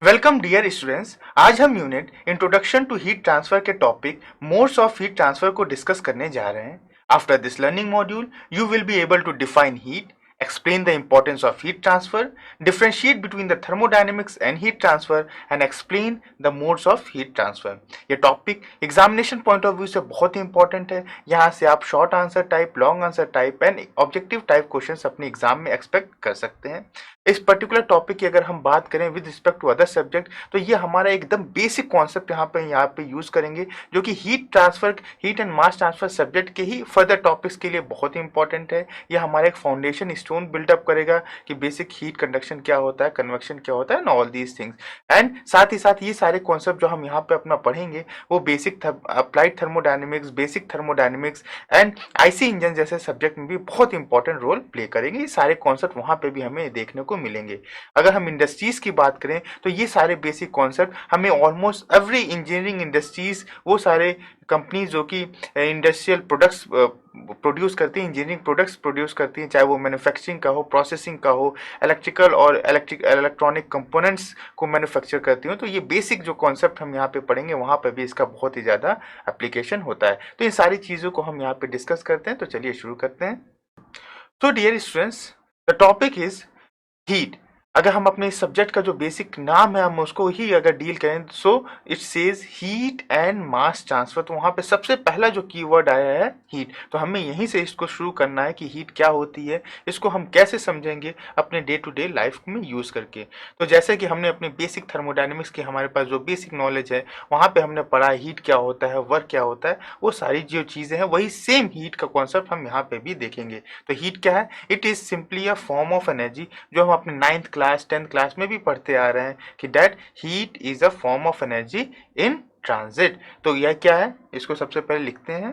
Welcome dear students. आज हम unit introduction to heat transfer के topic modes of heat transfer को discuss करने जा रहे हैं। After this learning module you will be able to define heat, explain the importance of heat transfer, differentiate between the thermodynamics and heat transfer and explain the modes of heat transfer। ये topic examination point of view से बहुत ही important है। यहाँ से आप short answer type, long answer type and objective type questions अपने exam में एक्सपेक्ट कर सकते हैं। इस पर्टिकुलर टॉपिक की अगर हम बात करें with respect to other subject, तो ये हमारा एकदम बेसिक कॉन्सेप्ट यहाँ पे यूज करेंगे, जो कि heat transfer, heat and mass transfer subject के ही फर्दर टॉपिक्स के लिए बहुत ही इंपॉर्टेंट है। ये हमारा एक फाउंडेशन स्टोन बिल्डअप करेगा कि बेसिक हीट कंडक्शन क्या होता है, कन्वेक्शन क्या होता है and all these things. And साथ ही साथ ये सारे कॉन्सेप्ट जो हम यहाँ पे अपना पढ़ेंगे वो basic applied thermodynamics, basic thermodynamics and IC engine जैसे सब्जेक्ट में भी बहुत इंपॉर्टेंट रोल प्ले करेंगे। ये सारे कॉन्सेप्ट वहाँ पे भी हमें देखने को मिलेंगे। अगर हम इंडस्ट्रीज की बात करें तो ये सारे बेसिक कॉन्सेप्ट हमें ऑलमोस्ट एवरी इंजीनियरिंग इंडस्ट्रीज, वो सारे कंपनीज जो कि इंडस्ट्रियल प्रोडक्ट्स प्रोड्यूस करती हैं, इंजीनियरिंग प्रोडक्ट्स प्रोड्यूस करती हैं, चाहे वो मैन्युफैक्चरिंग का हो, प्रोसेसिंग का हो, इलेक्ट्रिकल और इलेक्ट्रॉनिक कंपोनेंट्स को मैन्युफैक्चर करती हो, तो ये बेसिक जो कॉन्सेप्ट हम यहाँ पे पढ़ेंगे वहाँ पे भी इसका बहुत ही ज़्यादा एप्लीकेशन होता है। तो इन सारी चीज़ों को हम यहाँ पे डिस्कस करते हैं। तो चलिए शुरू करते हैं। तो dear students, the topic is heat. अगर हम अपने सब्जेक्ट का जो बेसिक नाम है हम उसको ही अगर डील करें, so it says heat and mass transfer. तो वहां पे सबसे पहला जो कीवर्ड आया है हीट, तो हमें यहीं से इसको शुरू करना है कि हीट क्या होती है, इसको हम कैसे समझेंगे अपने डे टू डे लाइफ में यूज करके। तो जैसे कि हमने अपने बेसिक थर्मोडायनेमिक्स की हमारे पास जो बेसिक नॉलेज है वहां पे हमने पढ़ा हीट क्या होता है, वर्क क्या होता है, वो सारी जो चीजें हैं वही सेम हीट का कॉन्सेप्ट हम यहाँ पे भी देखेंगे। तो हीट क्या है? It is simply a form of energy, जो हम अपने 9th क्लास 10th क्लास में भी पढ़ते आ रहे हैं कि that heat is a form of energy in transit. तो यह क्या है, इसको सबसे पहले लिखते हैं।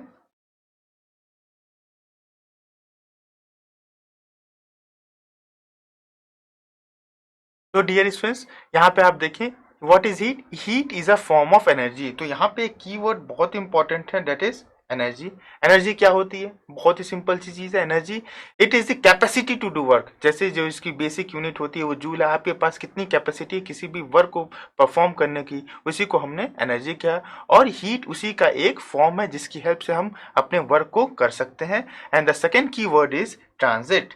तो डियर स्टूडेंट्स, यहाँ पे आप देखें what is heat. Heat is a form of energy. तो यहाँ पे एक कीवर्ड बहुत इंपॉर्टेंट है, दैट इज एनर्जी। एनर्जी क्या होती है? बहुत ही सिंपल सी चीज है energy. It is the capacity to do work. जैसे जो इसकी बेसिक यूनिट होती है वो जूल है। आपके पास कितनी कैपेसिटी है किसी भी वर्क को परफॉर्म करने की, उसी को हमने एनर्जी किया। और हीट उसी का एक फॉर्म है जिसकी हेल्प से हम अपने वर्क को कर सकते हैं। एंड द सेकेंड की word is transit.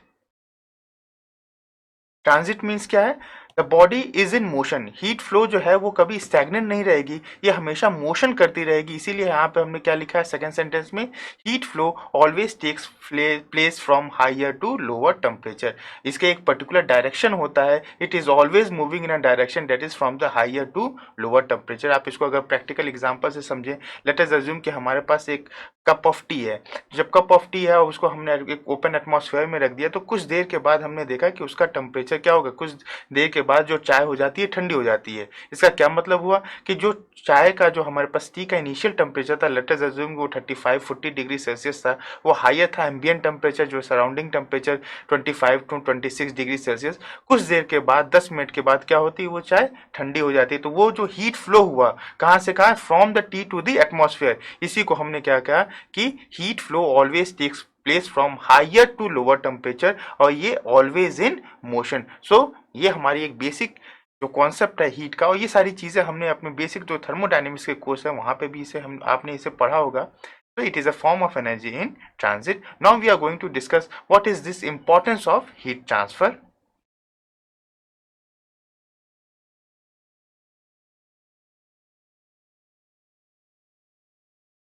Transit means क्या है? The body is in motion. Heat flow जो है वो कभी स्टैग्नेंट नहीं रहेगी, ये हमेशा मोशन करती रहेगी। इसीलिए यहाँ पे हमने क्या लिखा है सेकंड सेंटेंस में, heat flow always takes place from higher to lower temperature. इसके एक पर्टिकुलर डायरेक्शन होता है, it is always moving in a direction that is from the higher to lower temperature. आप इसको अगर प्रैक्टिकल एग्जाम्पल से समझें, लेट अस अज्यूम कि हमारे पास एक कप ऑफ टी है। जब कप ऑफ टी है उसको हमने एक ओपन एटमॉस्फेयर में रख दिया, तो कुछ देर के बाद हमने देखा कि उसका टेम्परेचर क्या होगा, कुछ देर के बाद जो चाय हो जाती है ठंडी हो जाती है। इसका क्या मतलब हुआ कि जो चाय का जो हमारे पास टी का इनिशियल टेम्परेचर था, लेट अस अज्यूम वो 35-40 डिग्री सेल्सियस था, वो हायर था एम्बियंट टेम्परेचर जो surrounding temperature 25 to 26 degree Celsius. कुछ देर के बाद 10 मिनट के बाद क्या होती है, वो चाय ठंडी हो जाती है। तो वो जो हीट फ्लो हुआ कहाँ से कहाँ, from the tea to the atmosphere, इसी को हमने क्या कहा कि heat flow always takes place from higher to lower temperature, और ये ऑलवेज इन मोशन। सो ये हमारी एक बेसिक जो कॉन्सेप्ट है हीट का, और ये सारी चीजें हमने अपने बेसिक जो थर्मोडायनेमिक्स के कोर्स है वहां पे भी इसे हम आपने इसे पढ़ा होगा। तो it is a form of energy in transit. Now we are going to discuss what is this importance of heat transfer.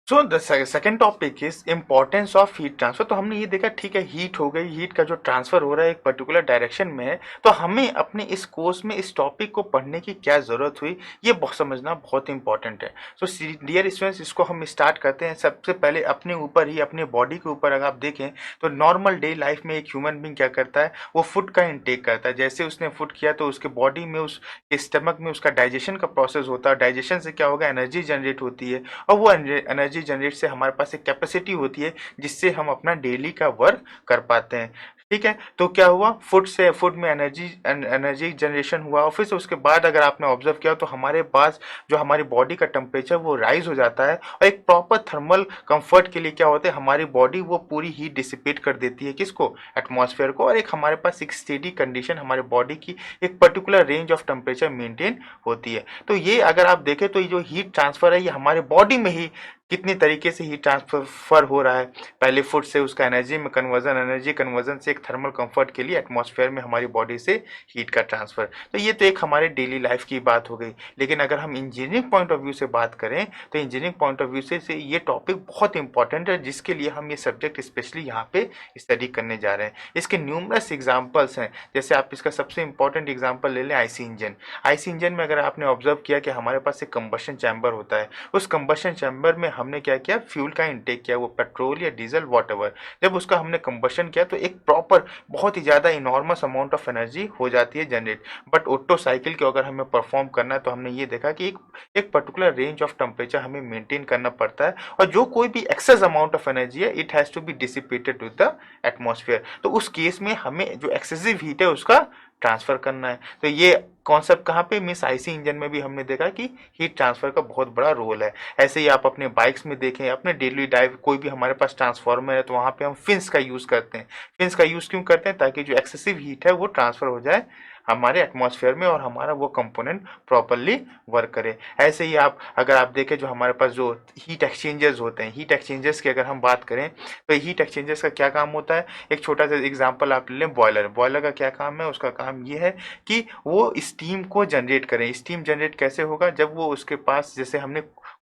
So the second topic is importance of heat transfer. तो हमने ये देखा, ठीक है हीट हो गई, heat का जो ट्रांसफर हो रहा है एक पर्टिकुलर डायरेक्शन में है, तो हमें अपने इस कोर्स में इस टॉपिक को पढ़ने की क्या जरूरत हुई, ये समझना बहुत इंपॉर्टेंट है। सो डियर स्टूडेंट्स, इसको हम स्टार्ट करते हैं। सबसे पहले अपने ऊपर ही, अपने बॉडी के ऊपर अगर आप देखें तो नॉर्मल डे लाइफ में एक ह्यूमन बींग क्या करता है, वो फूड का इंटेक करता है। जैसे उसने फूड किया तो उसके बॉडी में, उस स्टमक में उसका डाइजेशन का प्रोसेस होता है। डाइजेशन से क्या होगा, एनर्जी जनरेट होती है, और वो एनर्जी जनरेट से हमारे पास एक कैपेसिटी होती है जिससे हम अपना डेली का वर्क कर पाते हैं। ठीक है। तो क्या हुआ, फूड में एनर्जी जनरेशन हुआ, और फिर से उसके बाद अगर आपने ऑब्जर्व किया तो हमारे पास जो हमारी बॉडी का टेम्परेचर वो राइज हो जाता है, और एक प्रॉपर थर्मल कंफर्ट के लिए क्या होता है, हमारी बॉडी वो पूरी हीट डिसिपेट कर देती है, किसको, एटमॉस्फेयर को, और एक हमारे पास एक स्टेडी कंडीशन हमारे बॉडी की एक particular range of temperature maintain होती है। तो ये अगर आप देखें तो ये जो हीट ट्रांसफर है ये हमारे बॉडी में ही कितनी तरीके से हीट ट्रांसफर हो रहा है, पहले फूड से उसका एनर्जी में कन्वर्जन, एनर्जी कन्वर्जन से एक थर्मल कंफर्ट के लिए एटमॉस्फेयर में हमारी बॉडी से हीट का ट्रांसफर। तो ये तो एक हमारे डेली लाइफ की बात हो गई। लेकिन अगर हम इंजीनियरिंग पॉइंट ऑफ व्यू से बात करें तो इंजीनियरिंग पॉइंट ऑफ व्यू से ये टॉपिक बहुत इंपॉर्टेंट है, जिसके लिए हम ये सब्जेक्ट स्पेशली यहाँ पे स्टडी करने जा रहे हैं। इसके न्यूमरस एग्जाम्पल्स हैं, जैसे आप इसका सबसे इंपॉर्टेंट एग्जाम्पल ले लें आईसी इंजन। आईसी इंजन में अगर आपने ऑब्जर्व किया कि हमारे पास एक कंबशन चैम्बर होता है, उस कंबशन चैम्बर में हमने क्या किया, फ्यूल का इनटेक किया, वो पेट्रोल या डीजल वॉटएवर। जब उसका हमने कंबशन किया तो एक प्रॉपर बहुत ही ज़्यादा इनॉर्मस अमाउंट ऑफ एनर्जी हो जाती है जनरेट। बट ओट्टो साइकिल को अगर हमें परफॉर्म करना है तो हमने ये देखा कि एक पर्टिकुलर रेंज ऑफ टेम्परेचर हमें मेंटेन करना पड़ता है, और जो कोई भी एक्सेस अमाउंट ऑफ एनर्जी है it has to be dissipated to the atmosphere. तो उस केस में हमें जो एक्सेसिव हीट है उसका ट्रांसफर करना है। तो ये कॉन्सेप्ट कहाँ पे, मिस आईसी इंजन में भी हमने देखा कि हीट ट्रांसफर का बहुत बड़ा रोल है। ऐसे ही आप अपने बाइक्स में देखें, अपने डेली ड्राइव कोई भी हमारे पास ट्रांसफार्मर है तो वहाँ पे हम फिन्स का यूज़ करते हैं। फिन्स का यूज़ क्यों करते हैं, ताकि जो एक्सेसिव हीट है वो ट्रांसफर हो जाए हमारे एटमॉस्फेयर में और हमारा वो कंपोनेंट प्रॉपरली वर्क करे। ऐसे ही आप अगर आप देखें जो हमारे पास जो हीट एक्सचेंजर्स होते हैं, हीट एक्सचेंजर्स की अगर हम बात करें तो हीट एक्सचेंजर्स का क्या काम होता है, एक छोटा सा एग्जांपल आप ले लें, बॉयलर। बॉयलर का क्या काम है, उसका काम ये है कि वो स्टीम को जनरेट करें। स्टीम जनरेट कैसे होगा, जब वो उसके पास जैसे हमने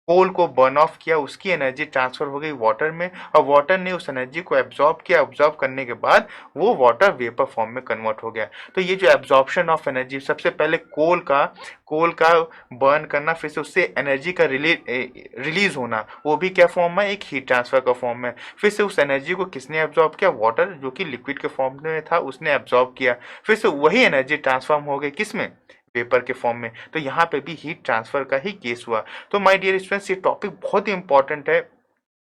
कोल को बर्न ऑफ किया, उसकी एनर्जी ट्रांसफर हो गई वाटर में, और वाटर ने उस एनर्जी को एब्जॉर्ब किया, एब्जॉर्ब करने के बाद वो वाटर वेपर फॉर्म में कन्वर्ट हो गया। तो ये जो एब्जॉर्प्शन ऑफ एनर्जी, सबसे पहले कोल का बर्न करना, फिर से उससे एनर्जी का रिलीज होना, वो भी क्या फॉर्म है, एक हीट ट्रांसफर का फॉर्म है। फिर से उस एनर्जी को किसने एब्जॉर्ब किया, वाटर जो कि लिक्विड के फॉर्म में था उसने एब्जॉर्ब किया, फिर से वही एनर्जी ट्रांसफॉर्म हो गई किसमें, वेपर के फॉर्म में। तो यहाँ पे भी हीट ट्रांसफर का ही केस हुआ। तो माय डियर स्टूडेंट्स, ये टॉपिक बहुत ही इंपॉर्टेंट है,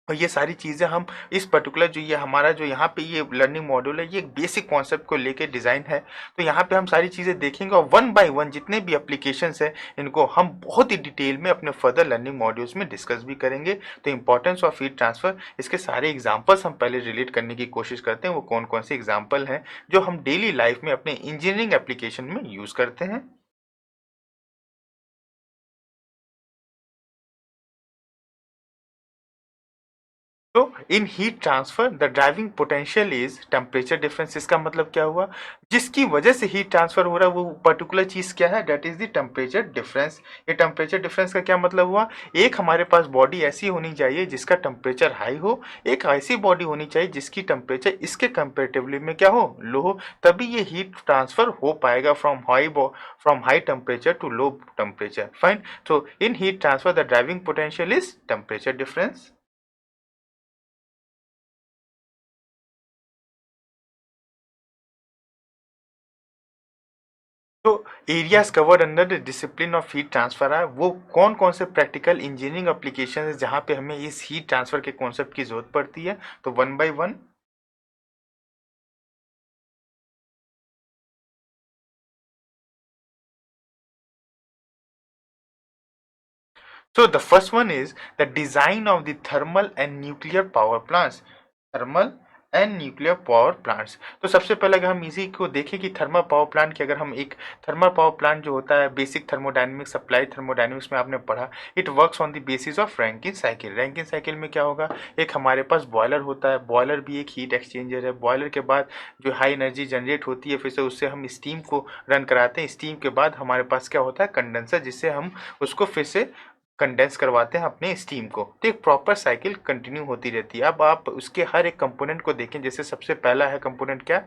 और ये सारी चीज़ें हम इस पर्टिकुलर जो ये हमारा जो यहाँ पे ये लर्निंग मॉड्यूल है ये एक बेसिक कॉन्सेप्ट को लेके डिज़ाइन है। तो यहाँ पे हम सारी चीज़ें देखेंगे और वन बाय वन जितने भी एप्लीकेशंस हैं इनको हम बहुत ही डिटेल में अपने फर्दर लर्निंग मॉड्यूल्स में डिस्कस भी करेंगे। तो इंपॉर्टेंस ऑफ हीट ट्रांसफर, इसके सारे एग्जाम्पल्स हम पहले रिलेट करने की कोशिश करते हैं, वो कौन कौन से एग्जाम्पल हैं जो हम डेली लाइफ में अपने इंजीनियरिंग एप्लीकेशन में यूज़ करते हैं। तो in heat transfer the driving potential is temperature difference. इसका मतलब क्या हुआ, जिसकी वजह से हीट ट्रांसफर हो रहा है वो पर्टिकुलर चीज क्या है, that is the temperature difference. ये टेम्परेचर डिफरेंस का क्या मतलब हुआ, एक हमारे पास बॉडी ऐसी होनी चाहिए जिसका टेम्परेचर हाई हो, एक ऐसी बॉडी होनी चाहिए जिसकी टेम्परेचर इसके कंपेरेटिवली में क्या हो, लो हो, तभी ये हीट ट्रांसफर हो पाएगा from high temperature to low temperature. Fine. तो in heat transfer the driving potential is temperature difference. तो areas covered under the discipline of heat transfer है, वो कौन कौन से प्रैक्टिकल इंजीनियरिंग एप्लीकेशन है जहाँ पे हमें इस हीट ट्रांसफर के कॉन्सेप्ट की जरूरत पड़ती है। तो one by one. So the first one is the design of the thermal and nuclear power plants. Thermal and nuclear power plants. तो सबसे पहले अगर हम इसी को देखें कि थर्मल पावर प्लांट की, अगर हम एक थर्मल पावर प्लांट जो होता है बेसिक थर्मोडायनेमिक्स, अप्लाई थर्मोडायनेमिक्स में आपने पढ़ा, it works on the basis of Rankine cycle. Rankine cycle में क्या होगा, एक हमारे पास बॉयलर होता है, बॉयलर भी एक हीट एक्सचेंजर है। बॉयलर के बाद जो हाई एनर्जी जनरेट होती है, फिर से उससे हम स्टीम को रन कराते हैं। स्टीम के बाद हमारे पास क्या होता है, कंडेंसर, जिससे हम उसको फिर से कंडेंस करवाते हैं अपने स्टीम को। तो एक प्रॉपर साइकिल कंटिन्यू होती रहती है। अब आप उसके हर एक कंपोनेंट को देखें, जैसे सबसे पहला है कंपोनेंट क्या,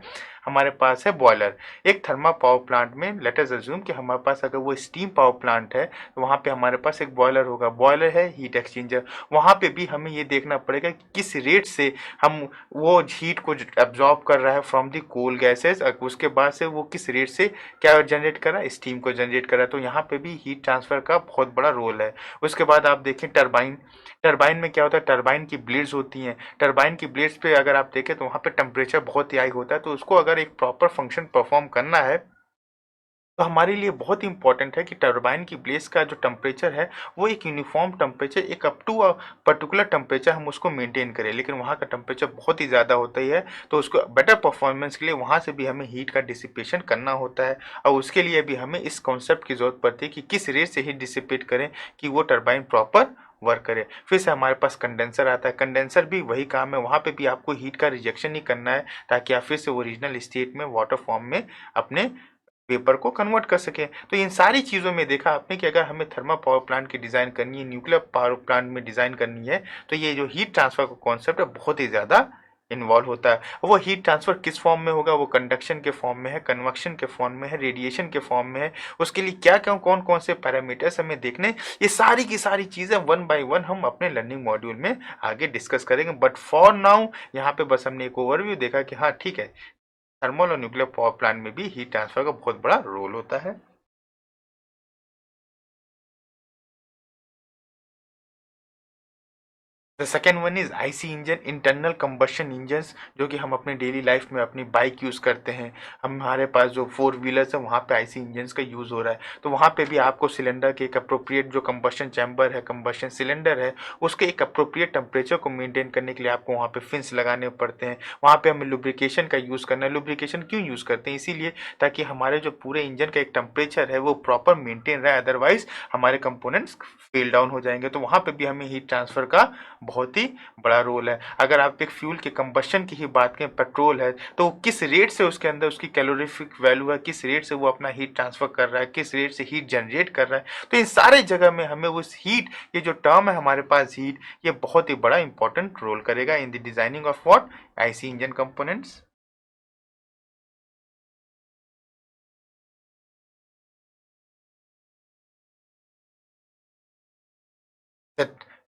हमारे पास है बॉयलर। एक थर्मल पावर प्लांट में लेट अस अज्यूम कि हमारे पास अगर वो स्टीम पावर प्लांट है तो वहाँ पे हमारे पास एक बॉयलर होगा, बॉयलर है हीट एक्सचेंजर। वहाँ पे भी हमें ये देखना पड़ेगा कि किस रेट से हम वो हीट को एब्जॉर्ब कर रहा है फ्रॉम दी कोल गैसेस, उसके बाद से वो किस रेट से क्या जनरेट कर रहा है, स्टीम को जनरेट कर रहा है। तो यहाँ पे भी हीट ट्रांसफर का बहुत बड़ा रोल है। उसके बाद आप देखें टरबाइन, टरबाइन में क्या होता है, टरबाइन की ब्लेड्स होती हैं, टरबाइन की ब्लेड्स पे अगर आप देखें तो वहाँ पे टेम्परेचर बहुत ही हाई होता है, तो उसको अगर एक प्रॉपर फंक्शन परफॉर्म करना है तो हमारे लिए बहुत ही इंपॉर्टेंट है कि टरबाइन की ब्लेस का जो टेम्परेचर है वो एक यूनिफॉर्म टेम्परेचर, एक अप टू पर्टिकुलर टेम्परेचर हम उसको मेंटेन करें। लेकिन वहाँ का टेम्परेचर बहुत ही ज़्यादा होता ही है, तो उसको बेटर परफॉर्मेंस के लिए वहाँ से भी हमें हीट का डिसिपेशन करना होता है, और उसके लिए भी हमें इस कॉन्सेप्ट की ज़रूरत पड़ती है कि किस रेट से हीट डिसिपेट करें कि वो टरबाइन प्रॉपर वर्क करे। फिर से हमारे पास कंडेंसर आता है, कंडेंसर भी वही काम है, वहाँ पे भी आपको हीट का रिजेक्शन ही करना है ताकि आप फिर से ओरिजिनल स्टेट में वाटर फॉर्म में अपने पेपर को कन्वर्ट कर सकें। तो इन सारी चीज़ों में देखा आपने कि अगर हमें थर्मल पावर प्लांट की डिज़ाइन करनी है, न्यूक्लियर पावर प्लांट में डिज़ाइन करनी है, तो ये जो हीट ट्रांसफ़र का कॉन्सेप्ट है बहुत ही ज़्यादा इन्वॉल्व होता है। वो हीट ट्रांसफ़र किस फॉर्म में होगा, वो कंडक्शन के फॉर्म में है, कन्वक्शन के फॉर्म में है, रेडिएशन के फॉर्म में है, उसके लिए क्या क्या कौन कौन से पैरामीटर्स हमें देखने, ये सारी की सारी चीज़ें वन बाय वन हम अपने लर्निंग मॉड्यूल में आगे डिस्कस करेंगे। बट फॉर नाउ यहाँ पे बस हमने एक ओवरव्यू देखा कि हाँ ठीक है, थर्मल और न्यूक्लियर पावर प्लांट में भी हीट ट्रांसफर का बहुत बड़ा रोल होता है। The second one is IC engine, internal combustion engines, जो कि हम अपने डेली लाइफ में अपनी बाइक यूज़ करते हैं। हमारे पास जो फोर व्हीलर्स है वहाँ पे आईसी इंजन्स का यूज़ हो रहा है, तो वहाँ पे भी आपको सिलेंडर के एक अप्रोप्रिएट जो कंबशन चैम्बर है, कंबशन सिलेंडर है, उसके एक अप्रोप्रिएट टेम्परेचर को मेंटेन करने के लिए आपको वहाँ पे फिन्स लगाने पड़ते हैं। वहाँ पे हमें लुब्रिकेशन का यूज़ करना है। लुब्रिकेशन क्यों यूज़ करते हैं, इसीलिए ताकि हमारे जो पूरे इंजन का एक टेम्परेचर है वो प्रॉपर मेंटेन रहे, अदरवाइज हमारे कंपोनेंट्स फेल डाउन हो जाएंगे। तो वहाँ पे भी हमें हीट ट्रांसफ़र का बहुत ही बड़ा रोल है। अगर आप एक फ्यूल के कंबशन की ही बात करें, पेट्रोल है, तो किस रेट से उसके अंदर उसकी कैलोरीफिक वैल्यू है, किस रेट से वो अपना हीट ट्रांसफर कर रहा है, किस रेट से हीट जनरेट कर रहा है, तो इन सारे जगह में हमें उस हीट, ये जो टर्म है हमारे पास हीट, ये बहुत ही बड़ा इंपॉर्टेंट रोल करेगा in the designing of what, IC engine components.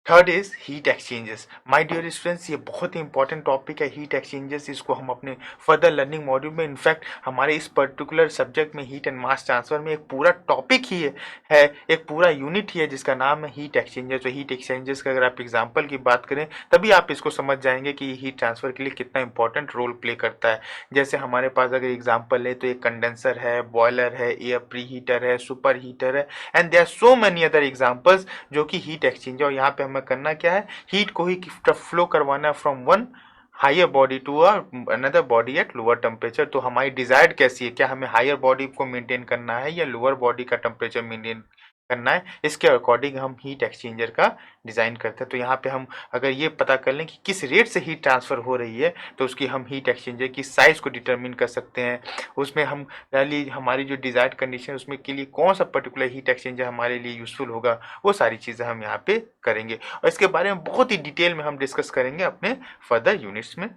Third is heat exchangers. My dear students, ये बहुत ही इंपॉर्टेंट टॉपिक है हीट एक्सचेंजेस। इसको हम अपने फर्दर लर्निंग मॉड्यूल में, इनफैक्ट हमारे इस पर्टिकुलर सब्जेक्ट में हीट एंड मास ट्रांसफर में एक पूरा टॉपिक ही है, एक पूरा यूनिट ही है जिसका नाम है हीट एक्सचेंजेस। तो हीट एक्सचेंजेस का अगर आप एग्जाम्पल की बात करें तभी आप इसको समझ जाएंगे कि हीट ट्रांसफर के लिए कितना इंपॉर्टेंट रोल प्ले करता है। जैसे हमारे पास अगर एग्जाम्पल ले तो एक कंडेंसर है, बॉयलर है, एयर प्री हीटर है, सुपर हीटर है, and there are so many other examples जो कि हीट एक्सचेंज है। और यहाँ पे हमें करना क्या है, हीट को ही फ्लो करवाना from one higher body to another body at lower temperature. तो हमारी डिजायर्ड कैसी है, क्या हमें हायर बॉडी को मेंटेन करना है या लोअर बॉडी का टेम्परेचर मेंटेन करना है, इसके अकॉर्डिंग हम हीट एक्सचेंजर का डिज़ाइन करते हैं। तो यहाँ पे हम अगर ये पता कर लें कि किस रेट से हीट ट्रांसफ़र हो रही है, तो उसकी हम हीट एक्सचेंजर की साइज़ को डिटरमिन कर सकते हैं। उसमें हम पहली हमारी जो डिज़ायर्ड कंडीशन है उसमें के लिए कौन सा पर्टिकुलर हीट एक्सचेंजर हमारे लिए यूज़फुल होगा, वो सारी चीज़ें हम यहाँ पे करेंगे, और इसके बारे में बहुत ही डिटेल में हम डिस्कस करेंगे अपने फर्दर यूनिट्स में।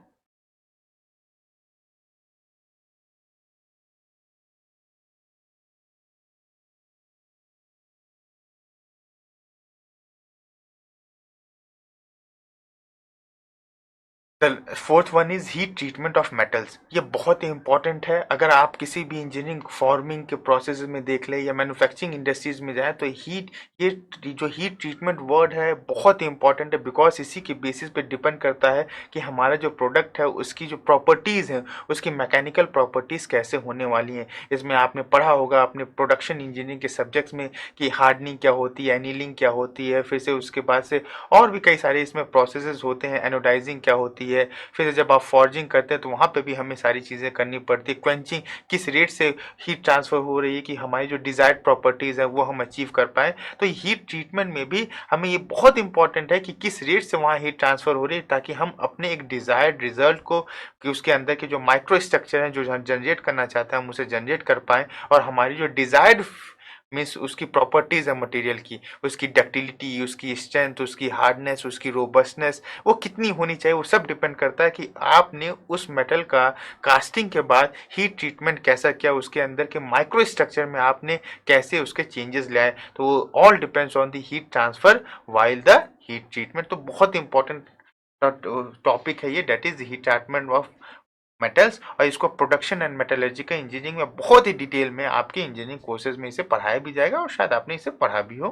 The fourth one is heat treatment of metals. ये बहुत ही इंपॉर्टेंट है। अगर आप किसी भी इंजीनियरिंग फॉर्मिंग के प्रोसेस में देख लें या मैन्युफैक्चरिंग इंडस्ट्रीज में जाएं तो हीट, ये जो हीट ट्रीटमेंट वर्ड है बहुत ही इंपॉर्टेंट है, बिकॉज इसी के बेसिस पे डिपेंड करता है कि हमारा जो प्रोडक्ट है उसकी जो प्रॉपर्टीज़ हैं, उसकी मैकेनिकल प्रॉपर्टीज़ कैसे होने वाली हैं। इसमें आपने पढ़ा होगा अपने प्रोडक्शन इंजीनियरिंग के सब्जेक्ट्स में कि हार्डनिंग क्या होती है, एनीलिंग क्या होती है, फिर से उसके बाद से और भी कई सारे इसमें प्रोसेसेस होते हैं, एनोडाइजिंग क्या होती है, फिर जब आप फॉर्जिंग करते हैं तो वहाँ पे भी हमें सारी चीज़ें करनी पड़ती है, क्वेंचिंग किस रेट से हीट ट्रांसफ़र हो रही है कि हमारी जो डिज़ायर्ड प्रॉपर्टीज़ है वो हम अचीव कर पाएँ। तो हीट ट्रीटमेंट में भी हमें ये बहुत इंपॉर्टेंट है कि किस रेट से वहाँ हीट ट्रांसफ़र हो रही है, ताकि हम अपने एक डिज़ायर्ड रिजल्ट को, कि उसके अंदर के जो माइक्रो स्ट्रक्चर हैं जो जनरेट करना चाहते हैं हम उसे जनरेट कर पाएँ, और हमारी जो डिज़ायर्ड मीन्स उसकी प्रॉपर्टीज़ है मटेरियल की, उसकी डक्टिलिटी, उसकी स्ट्रेंथ, उसकी हार्डनेस, उसकी रोबस्टनेस, वो कितनी होनी चाहिए, वो सब डिपेंड करता है कि आपने उस मेटल का कास्टिंग के बाद हीट ट्रीटमेंट कैसा किया, उसके अंदर के माइक्रो स्ट्रक्चर में आपने कैसे उसके चेंजेस लाए। तो all depends on the heat transfer while the heat treatment. तो बहुत इंपॉर्टेंट टॉपिक है ये, that is heat treatment of metals, और इसको प्रोडक्शन एंड मेटलर्जिकल इंजीनियरिंग में बहुत ही डिटेल में आपके इंजीनियरिंग कोर्सेज में इसे पढ़ाया भी जाएगा, और शायद आपने इसे पढ़ा भी हो।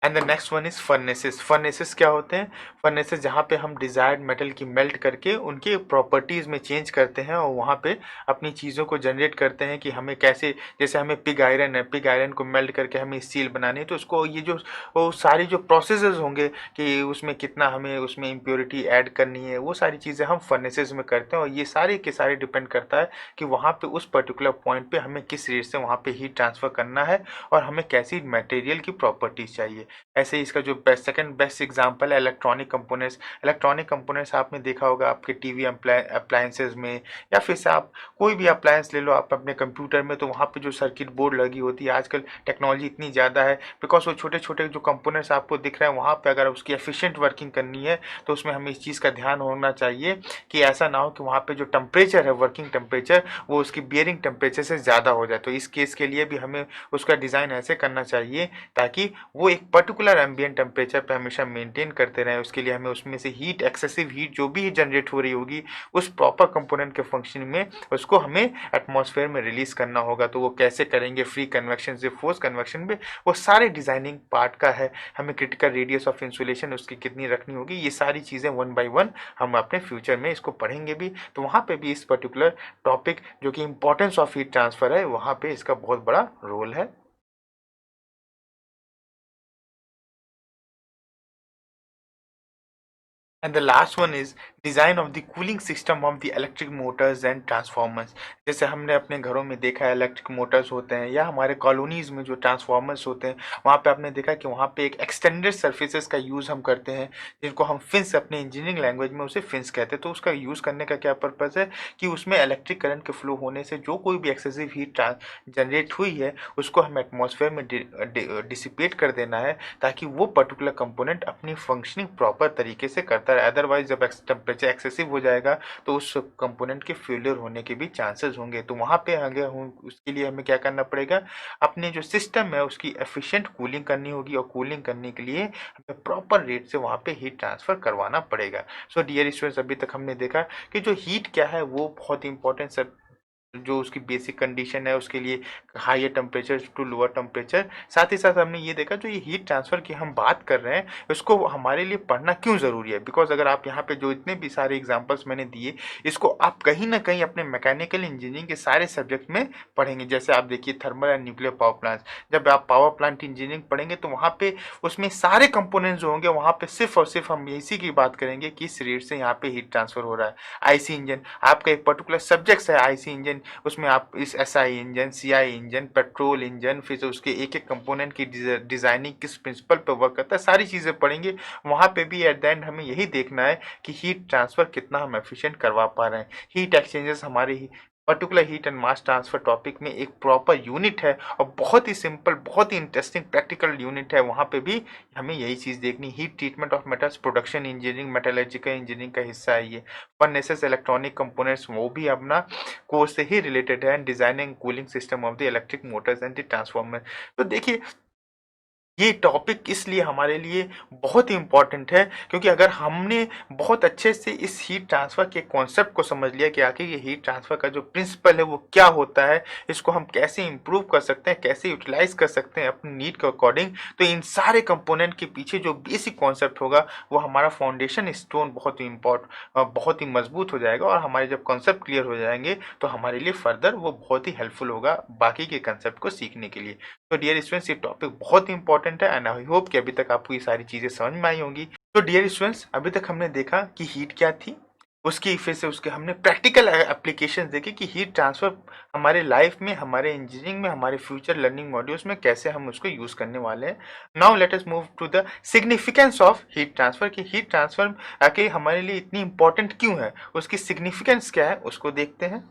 And the next one is furnaces. Furnaces क्या होते हैं? फर्नेसेस जहाँ पे हम डिजायर्ड मेटल की मेल्ट करके उनके प्रॉपर्टीज में चेंज करते हैं और वहाँ पे अपनी चीज़ों को जनरेट करते हैं कि हमें कैसे, जैसे हमें पिग आयरन है, पिग आयरन को मेल्ट करके हमें स्टील बनानी है, तो उसको ये जो वो सारी जो प्रोसेसेस होंगे कि उसमें कितना हमें उसमें इम्प्योरिटी ऐड करनी है, वो सारी चीज़ें हम फर्नेसेस में करते हैं। और ये सारे के सारे डिपेंड करता है कि वहाँ पे उस पर्टिकुलर पॉइंट पे हमें किस रेट से वहाँ पे हीट ट्रांसफ़र करना है और हमें कैसी मटेरियल की प्रॉपर्टीज चाहिए। ऐसे ही इसका जो बेस्ट सेकंड बेस्ट एग्जांपल है इलेक्ट्रॉनिक कंपोनेंट्स। इलेक्ट्रॉनिक कंपोनेंट्स आपने देखा होगा आपके टीवी अप्लायंसेज में, या फिर से आप कोई भी अप्लायंस ले लो आप अपने कंप्यूटर में, तो वहाँ पे जो सर्किट बोर्ड लगी होती है, आजकल टेक्नोलॉजी इतनी ज़्यादा है, बिकॉज वो छोटे छोटे जो कंपोनेंट्स आपको दिख रहे हैं वहाँ पे अगर उसकी एफिशिएंट वर्किंग करनी है तो उसमें हमें इस चीज़ का ध्यान होना चाहिए कि ऐसा ना हो कि वहाँ पे जो टेम्परेचर है, वर्किंग टेम्परेचर, वो उसकी बियरिंग टेम्परेचर से ज़्यादा हो जाए। तो इस केस के लिए भी हमें उसका डिज़ाइन ऐसे करना चाहिए ताकि वो एक पर्टिकुलर एम्बिएंट टेम्परेचर पे हमेशा मेंटेन करते रहें। उसके लिए हमें उसमें से हीट, एक्सेसिव हीट जो भी जनरेट हो रही होगी उस प्रॉपर कंपोनेंट के फंक्शन में उसको हमें एटमॉस्फेयर में रिलीज करना होगा। तो वो कैसे करेंगे? फ्री कन्वेक्शन से फोर्स कन्वेक्शन में, वो सारे डिजाइनिंग पार्ट का है। हमें क्रिटिकल रेडियस ऑफ इंसुलेशन उसकी कितनी रखनी होगी, ये सारी चीज़ें वन बाय वन हम अपने फ्यूचर में इसको पढ़ेंगे भी। तो वहाँ पे भी इस पर्टिकुलर टॉपिक जो कि इंपॉर्टेंस ऑफ हीट ट्रांसफर है, वहाँ पे इसका बहुत बड़ा रोल है। And the last one is design of the cooling system of the electric motors and transformers। जैसे हमने अपने घरों में देखा है इलेक्ट्रिक मोटर्स होते हैं, या हमारे कॉलोनीज में जो ट्रांसफार्मर्स होते हैं वहाँ पे आपने देखा कि वहाँ पे एक एक्सटेंडेड सर्फेसेस का यूज़ हम करते हैं, जिनको हम फिंस, अपने इंजीनियरिंग लैंग्वेज में उसे फिंस कहते हैं। तो उसका यूज़ करने का क्या पर्पज़ है कि उसमें इलेक्ट्रिक करंट के फ्लो होने से जो कोई भी एक्सेसिव हीट जनरेट हुई है उसको हम एटमॉस्फेयर में डिसिपेट कर देना है, ताकि वो पर्टिकुलर कंपोनेंट अपनी फंक्शनिंग प्रॉपर तरीके से करता है। अदरवाइज जब टेम्परेचर एक्सेसिव हो जाएगा तो उस कंपोनेंट के फेलियर होने के भी चांसेस होंगे। तो वहाँ पे आगे उसके लिए हमें क्या करना पड़ेगा? अपने जो सिस्टम है उसकी एफिशिएंट कूलिंग करनी होगी, और कूलिंग करने के लिए हमें प्रॉपर रेट से वहाँ पे हीट ट्रांसफर करवाना पड़ेगा। सो डियर स्टूडेंट्स, अभी तक हमने देखा कि जो हीट क्या है वो बहुत इंपॉर्टेंट सब, जो उसकी बेसिक कंडीशन है उसके लिए higher temperature to lower temperature. साथ ही साथ हमने ये देखा जो ये हीट ट्रांसफ़र की हम बात कर रहे हैं इसको हमारे लिए पढ़ना क्यों ज़रूरी है। बिकॉज अगर आप यहाँ पे जो इतने भी सारे एग्जांपल्स मैंने दिए इसको आप कहीं ना कहीं अपने मैकेनिकल इंजीनियरिंग के सारे सब्जेक्ट में पढ़ेंगे। जैसे आप देखिए thermal and nuclear power plants, जब आप पावर प्लांट इंजीनियरिंग पढ़ेंगे तो वहाँ पे उसमें सारे कंपोनेंट्स जो होंगे वहाँ पे सिर्फ और सिर्फ हम इसी की बात करेंगे कि इस रेट से यहाँ पे हीट ट्रांसफ़र हो रहा है। आईसी इंजन आपका एक पर्टिकुलर सब्जेक्ट है, आईसी इंजन, उसमें आप इस SI engine, CI engine, petrol engine, फिर से उसके एक एक कंपोनेंट की डिजाइनिंग किस प्रिंसिपल पे वर्क करता है, सारी चीज़ें पढ़ेंगे। वहाँ पे भी एट द एंड हमें यही देखना है कि हीट ट्रांसफ़र कितना हम एफिशिएंट करवा पा रहे हैं। हीट एक्सचेंजर्स हमारे ही particular heat and mass transfer topic में एक प्रॉपर यूनिट है, और बहुत ही सिंपल, बहुत ही इंटरेस्टिंग प्रैक्टिकल यूनिट है। वहाँ पे भी हमें यही चीज़ देखनी। Heat treatment of metals production engineering, metallurgical engineering का हिस्सा है ये। फर्नेसेस, इलेक्ट्रॉनिक कंपोनेंट्स, वो भी अपना कोर्स से ही रिलेटेड है। And designing cooling system of the electric Motors and the transformer. तो देखिए ये टॉपिक इसलिए हमारे लिए बहुत ही इम्पोर्टेंट है क्योंकि अगर हमने बहुत अच्छे से इस हीट ट्रांसफ़र के कॉन्सेप्ट को समझ लिया कि आखिर ये हीट ट्रांसफ़र का जो प्रिंसिपल है वो क्या होता है, इसको हम कैसे इम्प्रूव कर सकते हैं, कैसे यूटिलाइज कर सकते हैं अपनी नीड के अकॉर्डिंग, तो इन सारे कंपोनेंट के पीछे जो बेसिक कॉन्सेप्ट होगा वो हमारा फाउंडेशन स्टोन बहुत ही बहुत ही मजबूत हो जाएगा। और हमारे जब कॉन्सेप्ट क्लियर हो जाएंगे तो हमारे लिए फर्दर वो बहुत ही हेल्पफुल होगा बाकी के कंसेप्ट को सीखने के लिए। तो डियर स्टूडेंट्स, ये टॉपिक बहुत ही इंपॉर्टेंट है एंड आई होप कि अभी तक आपको ये सारी चीज़ें समझ में आई होंगी। तो डियर स्टूडेंट्स, अभी तक हमने देखा कि हीट क्या थी, उसकी फिर से उसके हमने प्रैक्टिकल एप्लीकेशंस देखे कि हीट ट्रांसफर हमारे लाइफ में, हमारे इंजीनियरिंग में, हमारे फ्यूचर लर्निंग मॉड्यूल्स में कैसे हम उसको यूज़ करने वाले हैं। Now let us move to the significance of heat transfer, कि हीट ट्रांसफर आके हमारे लिए इतनी इंपॉर्टेंट क्यों है, उसकी सिग्निफिकेंस क्या है, उसको देखते हैं।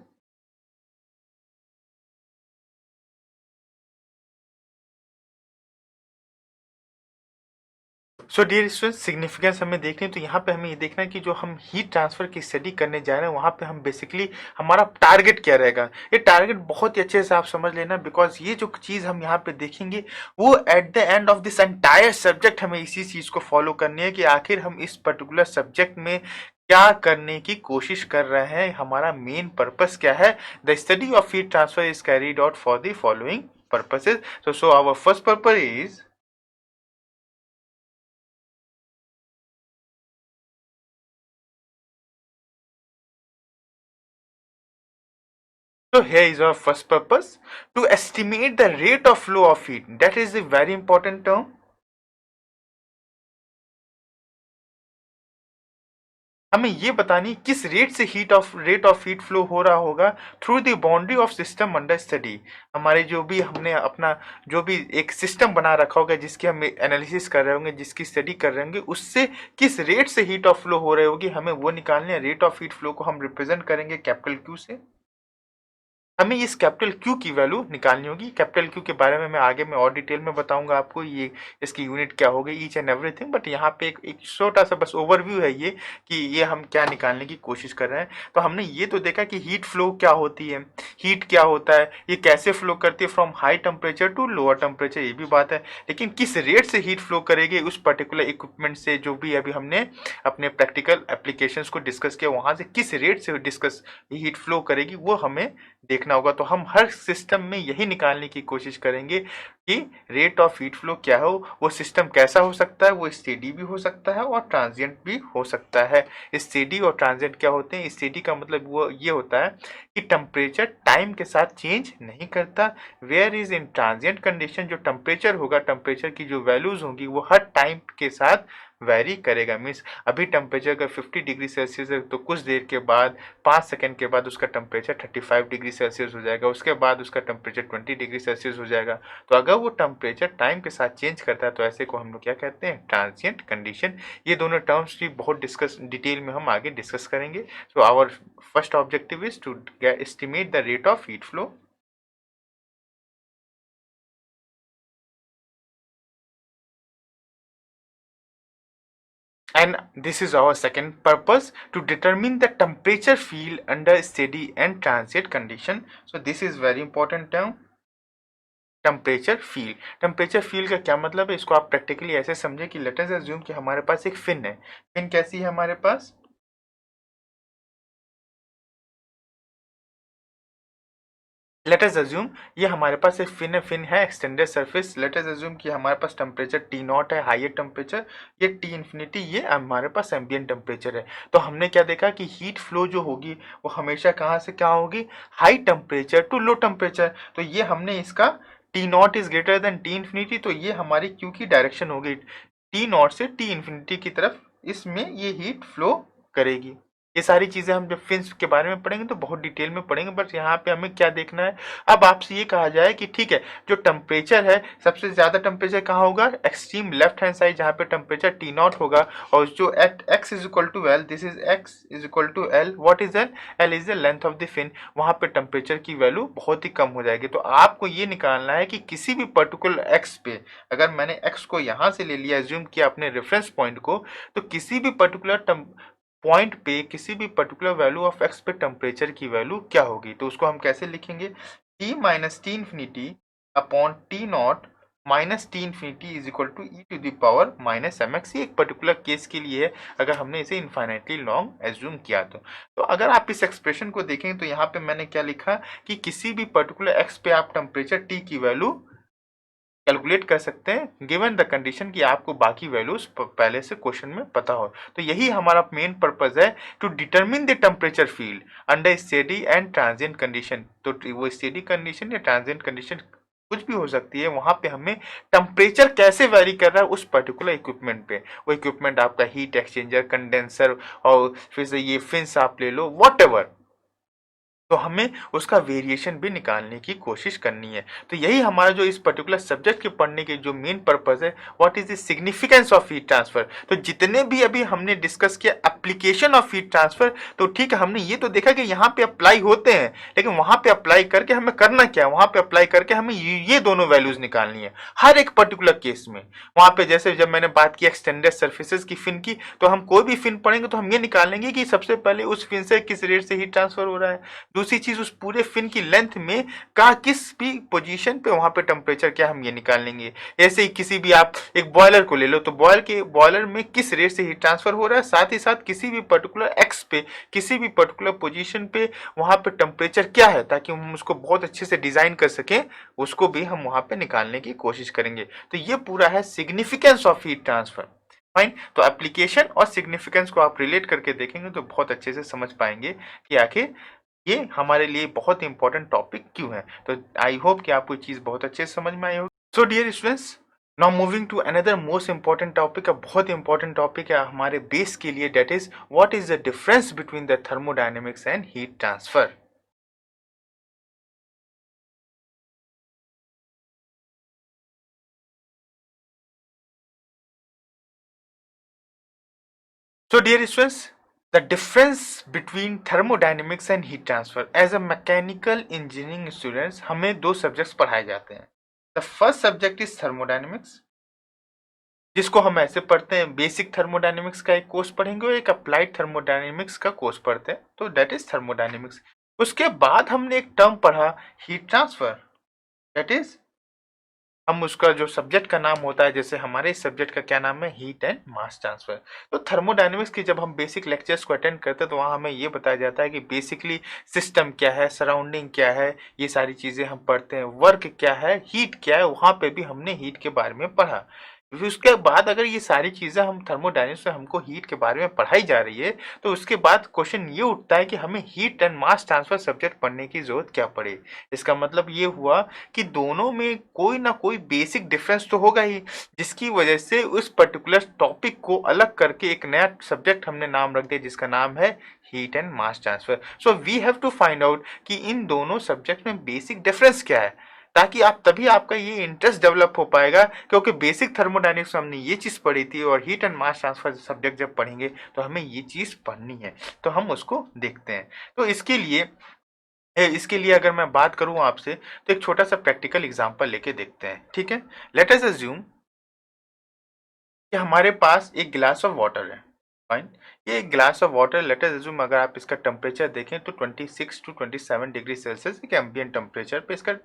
सो डियर स्टूडेंट्स, सिग्निफिकेंस हमें देखनी है तो यहाँ पे हमें ये देखना है कि जो हम हीट ट्रांसफर की स्टडी करने जा रहे हैं वहाँ पे हम बेसिकली हमारा टारगेट क्या रहेगा। ये टारगेट बहुत ही अच्छे से आप समझ लेना, बिकॉज ये जो चीज़ हम यहाँ पे देखेंगे वो at the end of this entire subject हमें इसी चीज़ को फॉलो करनी है कि आखिर हम इस पर्टिकुलर सब्जेक्ट में क्या करने की कोशिश कर रहे हैं, हमारा मेन पर्पस क्या है। The study of heat transfer is carried out for the following purposes. So our first purpose is So here is our first purpose, to estimate the rate of flow of heat. That is a very important term. हमें ये बतानी किस rate of heat flow हो रहा होगा through the boundary of system under study. हमारे जो भी हमने अपना जो भी एक सिस्टम बना रखा होगा जिसकी हम एनालिसिस कर रहे होंगे, जिसकी स्टडी कर रहे होंगे, उससे किस रेट से हीट ऑफ फ्लो हो रही होगी हमें वो निकालने। रेट ऑफ हीट फ्लो को हम रिप्रेजेंट करेंगे कैपिटल क्यू से। हमें इस कैपिटल क्यू की वैल्यू निकालनी होगी। कैपिटल क्यू के बारे में मैं आगे में और डिटेल में बताऊंगा आपको, ये इसकी यूनिट क्या होगी, ईच एंड एवरीथिंग। बट यहाँ पे एक छोटा सा बस ओवरव्यू है ये कि ये हम क्या निकालने की कोशिश कर रहे हैं। तो हमने ये तो देखा कि हीट फ्लो क्या होती है, हीट क्या होता है, ये कैसे फ्लो करती है from high temperature to lower temperature, ये भी बात है। लेकिन किस रेट से हीट फ्लो करेगी उस पर्टिकुलर इक्विपमेंट से, जो भी अभी हमने अपने प्रैक्टिकल एप्लीकेशंस को डिस्कस किया वहाँ से किस रेट से डिस्कस हीट फ्लो करेगी वो हमें देखना होगा। तो हम हर सिस्टम में यही निकालने की कोशिश करेंगे कि रेट ऑफ हीट फ्लो क्या हो, वो सिस्टम कैसा हो सकता है, वो स्टेडी भी हो सकता है और ट्रांजिएंट भी हो सकता है। स्टेडी और ट्रांजिएंट क्या होते हैं? स्टेडी का मतलब वो ये होता है कि टेम्परेचर टाइम के साथ चेंज नहीं करता, whereas in transient condition जो टेम्परेचर होगा, टेम्परेचर की जो वैल्यूज होंगी वो हर टाइम के साथ वेरी करेगा। मीन्स अभी टेम्परेचर अगर 50 डिग्री सेल्सियस है तो कुछ देर के बाद 5 सेकंड के बाद उसका टेम्परेचर 35 डिग्री सेल्सियस हो जाएगा, उसके बाद उसका टेम्परेचर 20 डिग्री सेल्सियस हो जाएगा। तो अगर वो टेम्परेचर टाइम के साथ चेंज करता है तो ऐसे को हम लोग क्या कहते हैं? Transient condition. ये दोनों टर्म्स भी बहुत डिटेल में हम आगे डिस्कस करेंगे। So our first objective is to estimate the rate of heat flow. And this is our second purpose, to determine the temperature field under steady and transient condition. So this is very important term, temperature field. Temperature field का क्या मतलब है, इसको आप practically ऐसे समझे कि late us assume कि हमारे पास एक फिन है। फिन कैसी है हमारे पास? लेट अस अज्यूम ये हमारे पास एक फिन है extended surface. Late us assume कि हमारे पास टेम्परेचर टी नॉट है, हाइयर टेम्परेचर, ये टी इन्फिनिटी, ये हमारे पास एम्बिएंट टेम्परेचर है। तो हमने क्या देखा कि हीट फ्लो जो होगी वो हमेशा कहाँ से क्या होगी? High temperature to low temperature. तो ये हमने इसका T naught is greater than T infinity, तो ये हमारी क्यू की डायरेक्शन होगी, टी नॉट से टी इन्फिनिटी की तरफ इसमें ये हीट फ्लो करेगी। ये सारी चीजें हम जब फिन्स के बारे में पढ़ेंगे तो बहुत डिटेल में पढ़ेंगे, बट यहाँ पे हमें क्या देखना है, अब आपसे ये कहा जाए कि ठीक है जो टेम्परेचर है सबसे ज्यादा टेम्परेचर कहाँ होगा? एक्सट्रीम लेफ्ट हैंड साइड, जहाँ पे टेम्परेचर टी नॉट होगा, और जो at x is equal to L, this is x is equal to L, what is L? L is the length of the fin, वहां पे temperature की value बहुत ही कम हो जाएगी। तो आपको ये निकालना है कि किसी भी पर्टिकुलर एक्स पे, अगर मैंने एक्स को यहाँ से ले लिया, एज्यूम किया अपने रेफरेंस पॉइंट को, तो किसी भी पर्टिकुलर पॉइंट पे किसी भी पर्टिकुलर वैल्यू ऑफ एक्स पे टेम्परेचर की वैल्यू क्या होगी? तो उसको हम कैसे लिखेंगे? T minus T infinity upon T naught minus T infinity is equal to e to the power minus m x. ये एक पर्टिकुलर केस के लिए है, अगर हमने इसे इनफाइनाइटली लॉन्ग एज्यूम किया तो अगर आप इस एक्सप्रेशन को देखें तो यहाँ पे मैंने क्या लिखा कि किसी भी पर्टिकुलर एक्स पे आप टेम्परेचर टी की वैल्यू कैलकुलेट कर सकते हैं, गिवन द कंडीशन कि आपको बाकी वैल्यूज पहले से क्वेश्चन में पता हो। तो यही हमारा मेन पर्पज है, to determine the temperature field under steady and transient condition. तो वो स्टेडी कंडीशन या ट्रांजिएंट कंडीशन कुछ भी हो सकती है, वहां पे हमें टेम्परेचर कैसे वेरी कर रहा है उस पर्टिकुलर इक्विपमेंट पे। वो इक्विपमेंट आपका हीट एक्सचेंजर, कंडेंसर, और फिर से ये फिन्स आप ले लो, व्हाटएवर, तो हमें उसका वेरिएशन भी निकालने की कोशिश करनी है। तो यही हमारा जो इस पर्टिकुलर सब्जेक्ट के पढ़ने के जो मेन पर्पस है, what is the significance of heat transfer. तो जितने भी अभी हमने डिस्कस किया एप्लीकेशन ऑफ हीट ट्रांसफर, तो ठीक है हमने ये तो देखा कि यहाँ पे अप्लाई होते हैं, लेकिन वहां पे अप्लाई करके हमें करना क्या है? वहां पे अप्लाई करके हमें ये दोनों वैल्यूज निकालनी है हर एक पर्टिकुलर केस में। वहां पे जैसे जब मैंने बात की एक्सटेंडेड सर्फेसेस की फिन की, तो हम कोई भी फिन पढ़ेंगे तो हम ये निकालेंगे कि सबसे पहले उस फिन से किस रेट से हीट ट्रांसफर हो रहा है, दूसरी चीज उस पूरे फिन की लेंथ में का किस भी पोजीशन पे वहां पे टेम्परेचर क्या, हम ये निकाल लेंगे। ऐसे ही किसी भी आप एक बॉयलर को ले लो, तो बॉयलर में किस रेट से हीट ट्रांसफर हो रहा है, साथ ही साथ किसी भी पर्टिकुलर एक्स पे किसी भी पर्टिकुलर पोजीशन पे वहां पे टेम्परेचर क्या है, ताकि हम उसको बहुत अच्छे से डिजाइन कर सकें, उसको भी हम वहां पे निकालने की कोशिश करेंगे। तो ये पूरा है significance of heat transfer. Fine, तो एप्लीकेशन और सिग्निफिकेंस को आप रिलेट करके देखेंगे तो बहुत अच्छे से समझ पाएंगे कि आखिर ये हमारे लिए बहुत इंपॉर्टेंट टॉपिक क्यों है। तो आई होप कि आपको चीज़ बहुत अच्छे से समझ में आई होगी। So dear students, now moving to another most important topic, बहुत इंपॉर्टेंट टॉपिक है हमारे बेस के लिए, that is what is the difference between the thermodynamics and heat transfer. So dear students, the difference between thermodynamics and heat transfer, as a mechanical engineering students हमें दो subjects पढ़ाए जाते हैं। The first subject is thermodynamics, जिसको हम ऐसे पढ़ते हैं, बेसिक थर्मोडायनेमिक्स का एक कोर्स पढ़ेंगे और एक अप्लाइड थर्मोडायनेमिक्स का कोर्स पढ़ते हैं, तो दैट इज थर्मोडायनेमिक्स। उसके बाद हमने एक टर्म पढ़ा हीट ट्रांसफर, दैट इज हम उसका जो सब्जेक्ट का नाम होता है, जैसे हमारे इस सब्जेक्ट का क्या नाम है, हीट एंड मास ट्रांसफर। तो थर्मोडायनेमिक्स की जब हम बेसिक लेक्चर्स को अटेंड करते हैं तो वहाँ हमें ये बताया जाता है कि बेसिकली सिस्टम क्या है, सराउंडिंग क्या है, ये सारी चीज़ें हम पढ़ते हैं, वर्क क्या है, हीट क्या है, वहाँ पे भी हमने हीट के बारे में पढ़ा। फिर उसके बाद अगर ये सारी चीज़ें हम थर्मोडायनेमिक्स में हमको हीट के बारे में पढ़ाई जा रही है, तो उसके बाद क्वेश्चन ये उठता है कि हमें heat and mass transfer subject पढ़ने की जरूरत क्या पड़े। इसका मतलब ये हुआ कि दोनों में कोई ना कोई बेसिक डिफरेंस तो होगा ही, जिसकी वजह से उस पर्टिकुलर टॉपिक को अलग करके एक नया सब्जेक्ट हमने नाम रख दिया जिसका नाम है heat and mass transfer. So we have to find out कि इन दोनों सब्जेक्ट में बेसिक डिफरेंस क्या है, ताकि आप तभी आपका ये इंटरेस्ट डेवलप हो पाएगा, क्योंकि बेसिक थर्मोडायनेमिक्स में हमने ये चीज़ पढ़ी थी और heat and mass transfer subject जब पढ़ेंगे तो हमें ये चीज़ पढ़नी है, तो हम उसको देखते हैं। तो इसके लिए अगर मैं बात करूं आपसे, तो एक छोटा सा प्रैक्टिकल एग्जांपल लेके देखते हैं, ठीक है। लेट अस अज्यूम कि हमारे पास एक गिलास ऑफ वाटर है, फाइन। ये एक गिलास of water, late us assume अगर आप इसका टेम्परेचर देखें तो 26 टू 27 डिग्री सेल्सियस एक एम्बिएंट टेम्परेचर पे इसका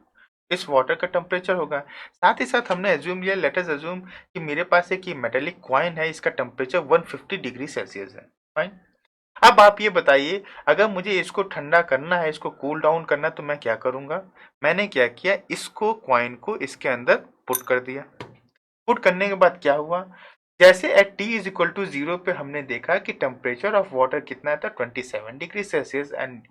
इस वाटर का टेम्परेचर होगा। साथ ही साथ हमने एज्यूम लिया, लेट अस अज्यूम कि मेरे पास एक ये मेटेलिक कॉइन है, इसका टेम्परेचर 150 डिग्री सेल्सियस है, फाइन। अब आप ये बताइए, अगर मुझे इसको ठंडा करना है, इसको कूल डाउन करना, तो मैं क्या करूंगा। मैंने क्या किया, इसको कॉइन को इसके अंदर पुट कर दिया। पुट करने के बाद क्या हुआ, जैसे at T is equal to 0 पे हमने देखा कि टेम्परेचर ऑफ वाटर कितना था, 27 degree Celsius, and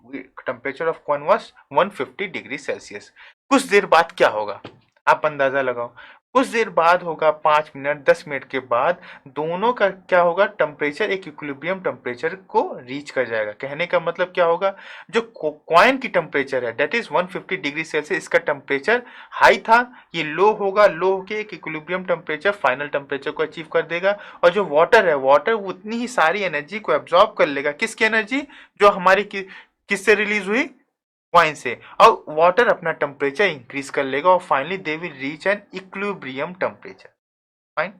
temperature of coin was 150 degree Celsius. कुछ देर बाद क्या होगा, आप अंदाजा लगाओ। कुछ देर बाद होगा, 5 मिनट 10 मिनट के बाद दोनों का क्या होगा, टेम्परेचर एक इक्विलिब्रियम टेम्परेचर को रीच कर जाएगा। कहने का मतलब क्या होगा, जो कॉइन की टेम्परेचर है डेट इज 150 डिग्री सेल्सियस, इसका टेम्परेचर हाई था, ये लो होगा, लो होके एक इक्विलिब्रियम टेम्परेचर फाइनल टेम्परेचर को अचीव कर देगा। और जो वाटर है, वाटर उतनी ही सारी एनर्जी को एब्जॉर्ब कर लेगा। किसकी एनर्जी, जो हमारी किससे रिलीज हुई, कॉइन से, और वाटर अपना टेम्परेचर इंक्रीज कर लेगा और finally they will reach an equilibrium temperature, fine.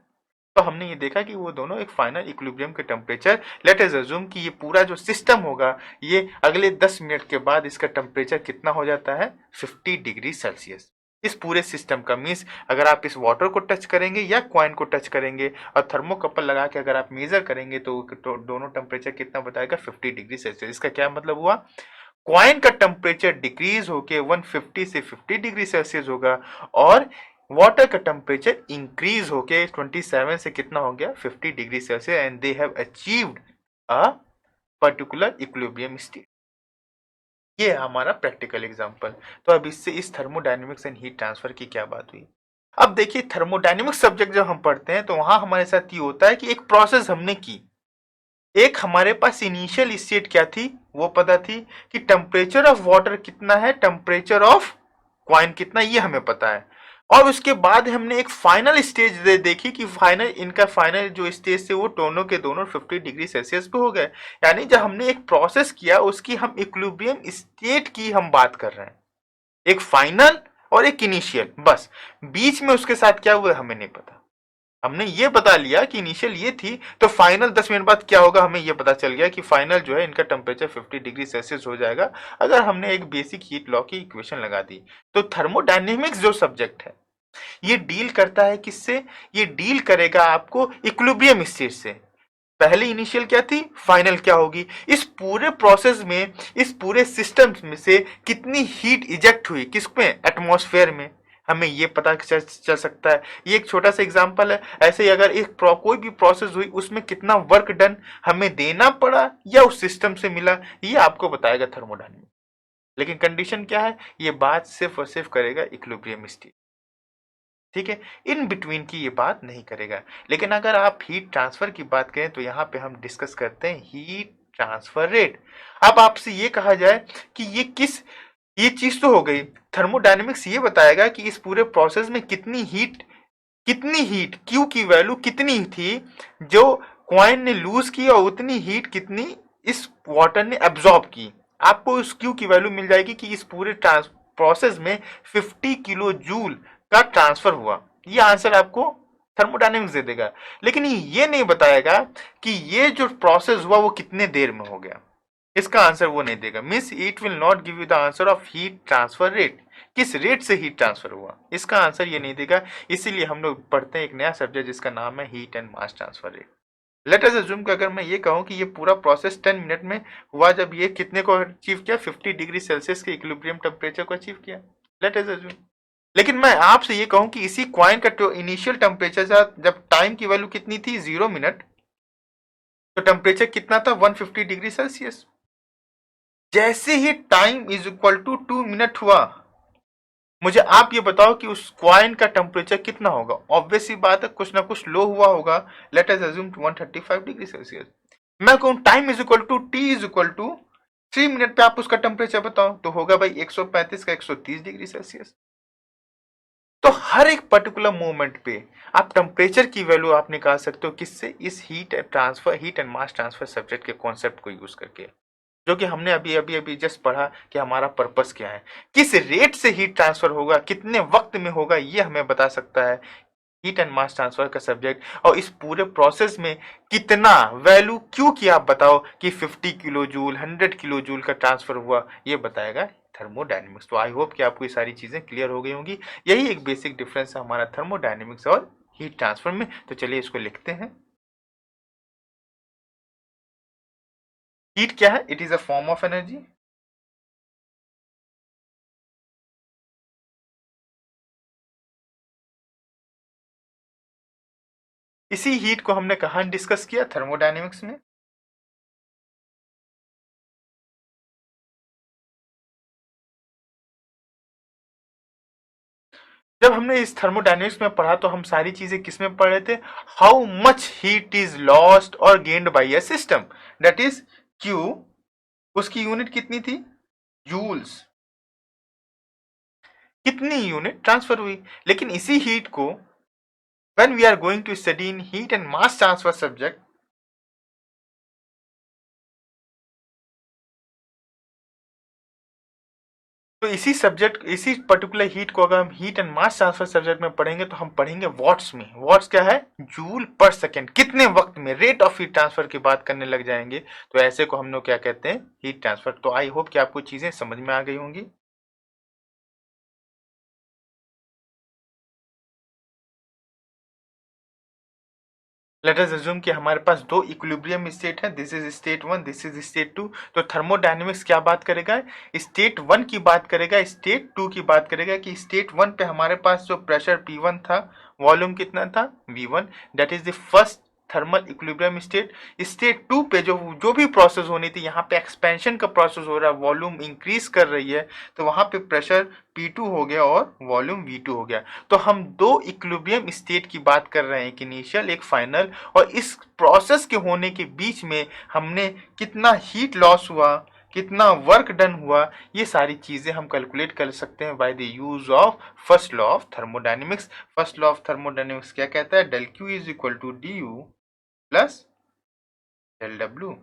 तो हमने ये देखा कि वो दोनों एक फाइनल इक्विलिब्रियम के टेम्परेचर, लेट अस अज्यूम कि ये पूरा जो सिस्टम होगा, ये अगले 10 मिनट के बाद इसका टेम्परेचर कितना हो जाता है, 50 डिग्री सेल्सियस। इस पूरे सिस्टम का मीन्स अगर आप इस वाटर को टच करेंगे या कॉइन को टच करेंगे और थर्मोकपल लगा के अगर आप मेजर करेंगे तो दोनों टेम्परेचर कितना बताएगा, 50 डिग्री सेल्सियस। इसका क्या मतलब हुआ, कॉइन का टेम्परेचर डिक्रीज होके 150 से 50 डिग्री सेल्सियस होगा और वाटर का टेम्परेचर इंक्रीज होके 27 से कितना हो गया, 50 degree Celsius, and they have achieved a particular equilibrium state. ये है हमारा प्रैक्टिकल एग्जांपल। तो अब इससे इस थर्मोडायनेमिक्स एंड हीट ट्रांसफर की क्या बात हुई। अब देखिए, थर्मोडायनेमिक्स सब्जेक्ट जब हम पढ़ते हैं तो वहां हमारे साथ ये होता है कि एक प्रोसेस हमने की, एक हमारे पास इनिशियल स्टेट क्या थी, वो पता थी कि टेम्परेचर ऑफ वाटर कितना है, टेम्परेचर ऑफ कॉइन कितना, ये हमें पता है। और उसके बाद हमने एक फाइनल स्टेज देखी कि इनका फाइनल जो स्टेज थे वो दोनों के दोनों 50 डिग्री सेल्सियस पे हो गए। यानी जब हमने एक प्रोसेस किया, उसकी हम इक्विलिब्रियम स्टेट की हम बात कर रहे हैं, एक फाइनल और एक इनिशियल, बस बीच में उसके साथ क्या हुआ हमें नहीं पता। हमने ये बता लिया कि इनिशियल ये थी, तो फाइनल 10 मिनट बाद क्या होगा हमें ये पता चल गया कि फाइनल जो है इनका टेम्परेचर 50 डिग्री सेल्सियस हो जाएगा, अगर हमने एक बेसिक हीट लॉ की इक्वेशन लगा दी। तो थर्मोडायनेमिक्स जो सब्जेक्ट है ये डील करता है किससे, ये डील करेगा आपको इक्विलिब्रियम स्टेट से। पहले इनिशियल क्या थी, फाइनल क्या होगी, इस पूरे प्रोसेस में, इस पूरे सिस्टम में से कितनी हीट इजेक्ट हुई, किसमें, एटमॉस्फेयर में, हमें ये पता चल सकता है। ये एक छोटा सा एग्जांपल है। ऐसे ही अगर एक कोई भी प्रोसेस हुई, उसमें कितना वर्क डन हमें देना पड़ा या उस सिस्टम से मिला, ये आपको बताएगा थर्मोडायनेमिक्स। लेकिन कंडीशन क्या है, ये बात सिर्फ और सिर्फ करेगा इक्विलिब्रियम स्टेट, ठीक है, इन बिटवीन की ये बात नहीं करेगा। लेकिन अगर आप हीट ट्रांसफर की बात करें तो यहाँ पे हम डिस्कस करते हैं हीट ट्रांसफर रेट। अब आपसे ये कहा जाए कि ये चीज तो हो गई, थर्मोडायनेमिक्स ये बताएगा कि इस पूरे प्रोसेस में कितनी हीट क्यू की वैल्यू कितनी थी जो कॉइन ने लूज की, और उतनी हीट कितनी इस वाटर ने एब्जॉर्ब की। आपको उस क्यू की वैल्यू मिल जाएगी कि इस पूरे प्रोसेस में 50 किलो जूल का ट्रांसफर हुआ। ये आंसर आपको थर्मोडायनेमिक्स दे देगा, लेकिन ये नहीं बताएगा कि ये जो प्रोसेस हुआ वो कितने देर में हो गया। इसका आंसर वो नहीं देगा। Means it will not give you the answer of heat transfer rate, किस रेट से हीट ट्रांसफर हुआ, इसका आंसर ये नहीं देगा। इसीलिए हम लोग पढ़ते हैं एक नया सब्जेक्ट जिसका नाम है heat and mass transfer rate. Late us assume कि अगर मैं ये कहूं कि ये पूरा प्रोसेस 10 मिनट में हुआ, जब ये कितने को अचीव किया, 50 डिग्री सेल्सियस के इक्विलिब्रियम टेम्परेचर को अचीव किया। लेट अस अज्यूम, लेकिन मैं आपसे ये कहूं कि इसी क्वाइन का इनिशियल टेम्परेचर था जब टाइम की वैल्यू कितनी थी 0 मिनट, तो टेम्परेचर कितना था 150 डिग्री सेल्सियस। जैसे ही time is equal to 2 minute हुआ, मुझे आप ये बताओ कि उस क्वाइन का टेम्परेचर कितना होगा। ऑब्वियस सी बात है कुछ ना कुछ लो हुआ होगा। Let us assume 135 degree Celsius. मैं कहूं time is equal to T is equal to 3 minute पे आप उसका टेम्परेचर बताओ, तो होगा भाई 135 का 130 डिग्री सेल्सियस। तो हर एक पर्टिकुलर मोमेंट पे आप टेम्परेचर की वैल्यू आप निकाल सकते हो, किससे, इस heat and mass transfer subject के कॉन्सेप्ट को यूज करके, जो कि हमने अभी अभी अभी जस्ट पढ़ा कि हमारा पर्पस क्या है, किस रेट से हीट ट्रांसफर होगा, कितने वक्त में होगा, ये हमें बता सकता है हीट एंड मास ट्रांसफर का सब्जेक्ट। और इस पूरे प्रोसेस में कितना वैल्यू क्यों किया, आप बताओ कि 50 किलो जूल 100 किलो जूल का ट्रांसफर हुआ, ये बताएगा थर्मोडायनेमिक्स। तो आई होप कि आपको ये सारी चीजें क्लियर हो गई होंगी। यही एक बेसिक डिफरेंस है हमारा थर्मोडायनेमिक्स और हीट ट्रांसफर में। तो चलिए इसको लिखते हैं। हीट क्या है? It is a form of energy. इसी हीट को हमने कहां डिस्कस किया? थर्मोडायनेमिक्स में। जब हमने इस थर्मोडायनेमिक्स में पढ़ा तो हम सारी चीजें किस में पढ़ रहे थे? How much heat is lost और gained by a system, that is Q. उसकी यूनिट कितनी थी? जूल्स। कितनी यूनिट ट्रांसफर हुई। लेकिन इसी हीट को when we are going to study in heat and mass transfer subject, तो इसी पर्टिकुलर हीट को अगर हम heat and mass transfer subject में पढ़ेंगे तो हम पढ़ेंगे वॉट्स में। वॉट्स क्या है? जूल पर सेकेंड। कितने वक्त में, रेट ऑफ हीट ट्रांसफर की बात करने लग जाएंगे तो ऐसे को हम लोग क्या कहते हैं? Heat transfer. तो आई होप कि आपको चीजें समझ में आ गई होंगी। लेट अस अज्यूम कि हमारे पास दो इक्विलिब्रियम स्टेट है, this is state one, this is state two. तो थर्मोडायनेमिक्स क्या बात करेगा? स्टेट वन की बात करेगा, स्टेट टू की बात करेगा कि स्टेट वन पे हमारे पास जो प्रेशर P1 था, वॉल्यूम कितना था? V1, that is the first thermal equilibrium state. State two पे जो जो भी प्रोसेस होनी थी, यहाँ पे एक्सपेंशन का प्रोसेस हो रहा है, वॉल्यूम इंक्रीज कर रही है, तो वहां पे प्रेशर P2 हो गया और वॉल्यूम V2 हो गया। तो हम दो इक्विलिब्रियम स्टेट की बात कर रहे हैं, एक इनिशियल एक फाइनल। और इस प्रोसेस के होने के बीच में हमने कितना हीट लॉस हुआ, कितना वर्क डन हुआ, ये सारी चीजें हम कैलकुलेट कर सकते हैं by the use of first law of thermodynamics. First law of thermodynamics क्या कहता है? Del Q is equal to d U plus del W.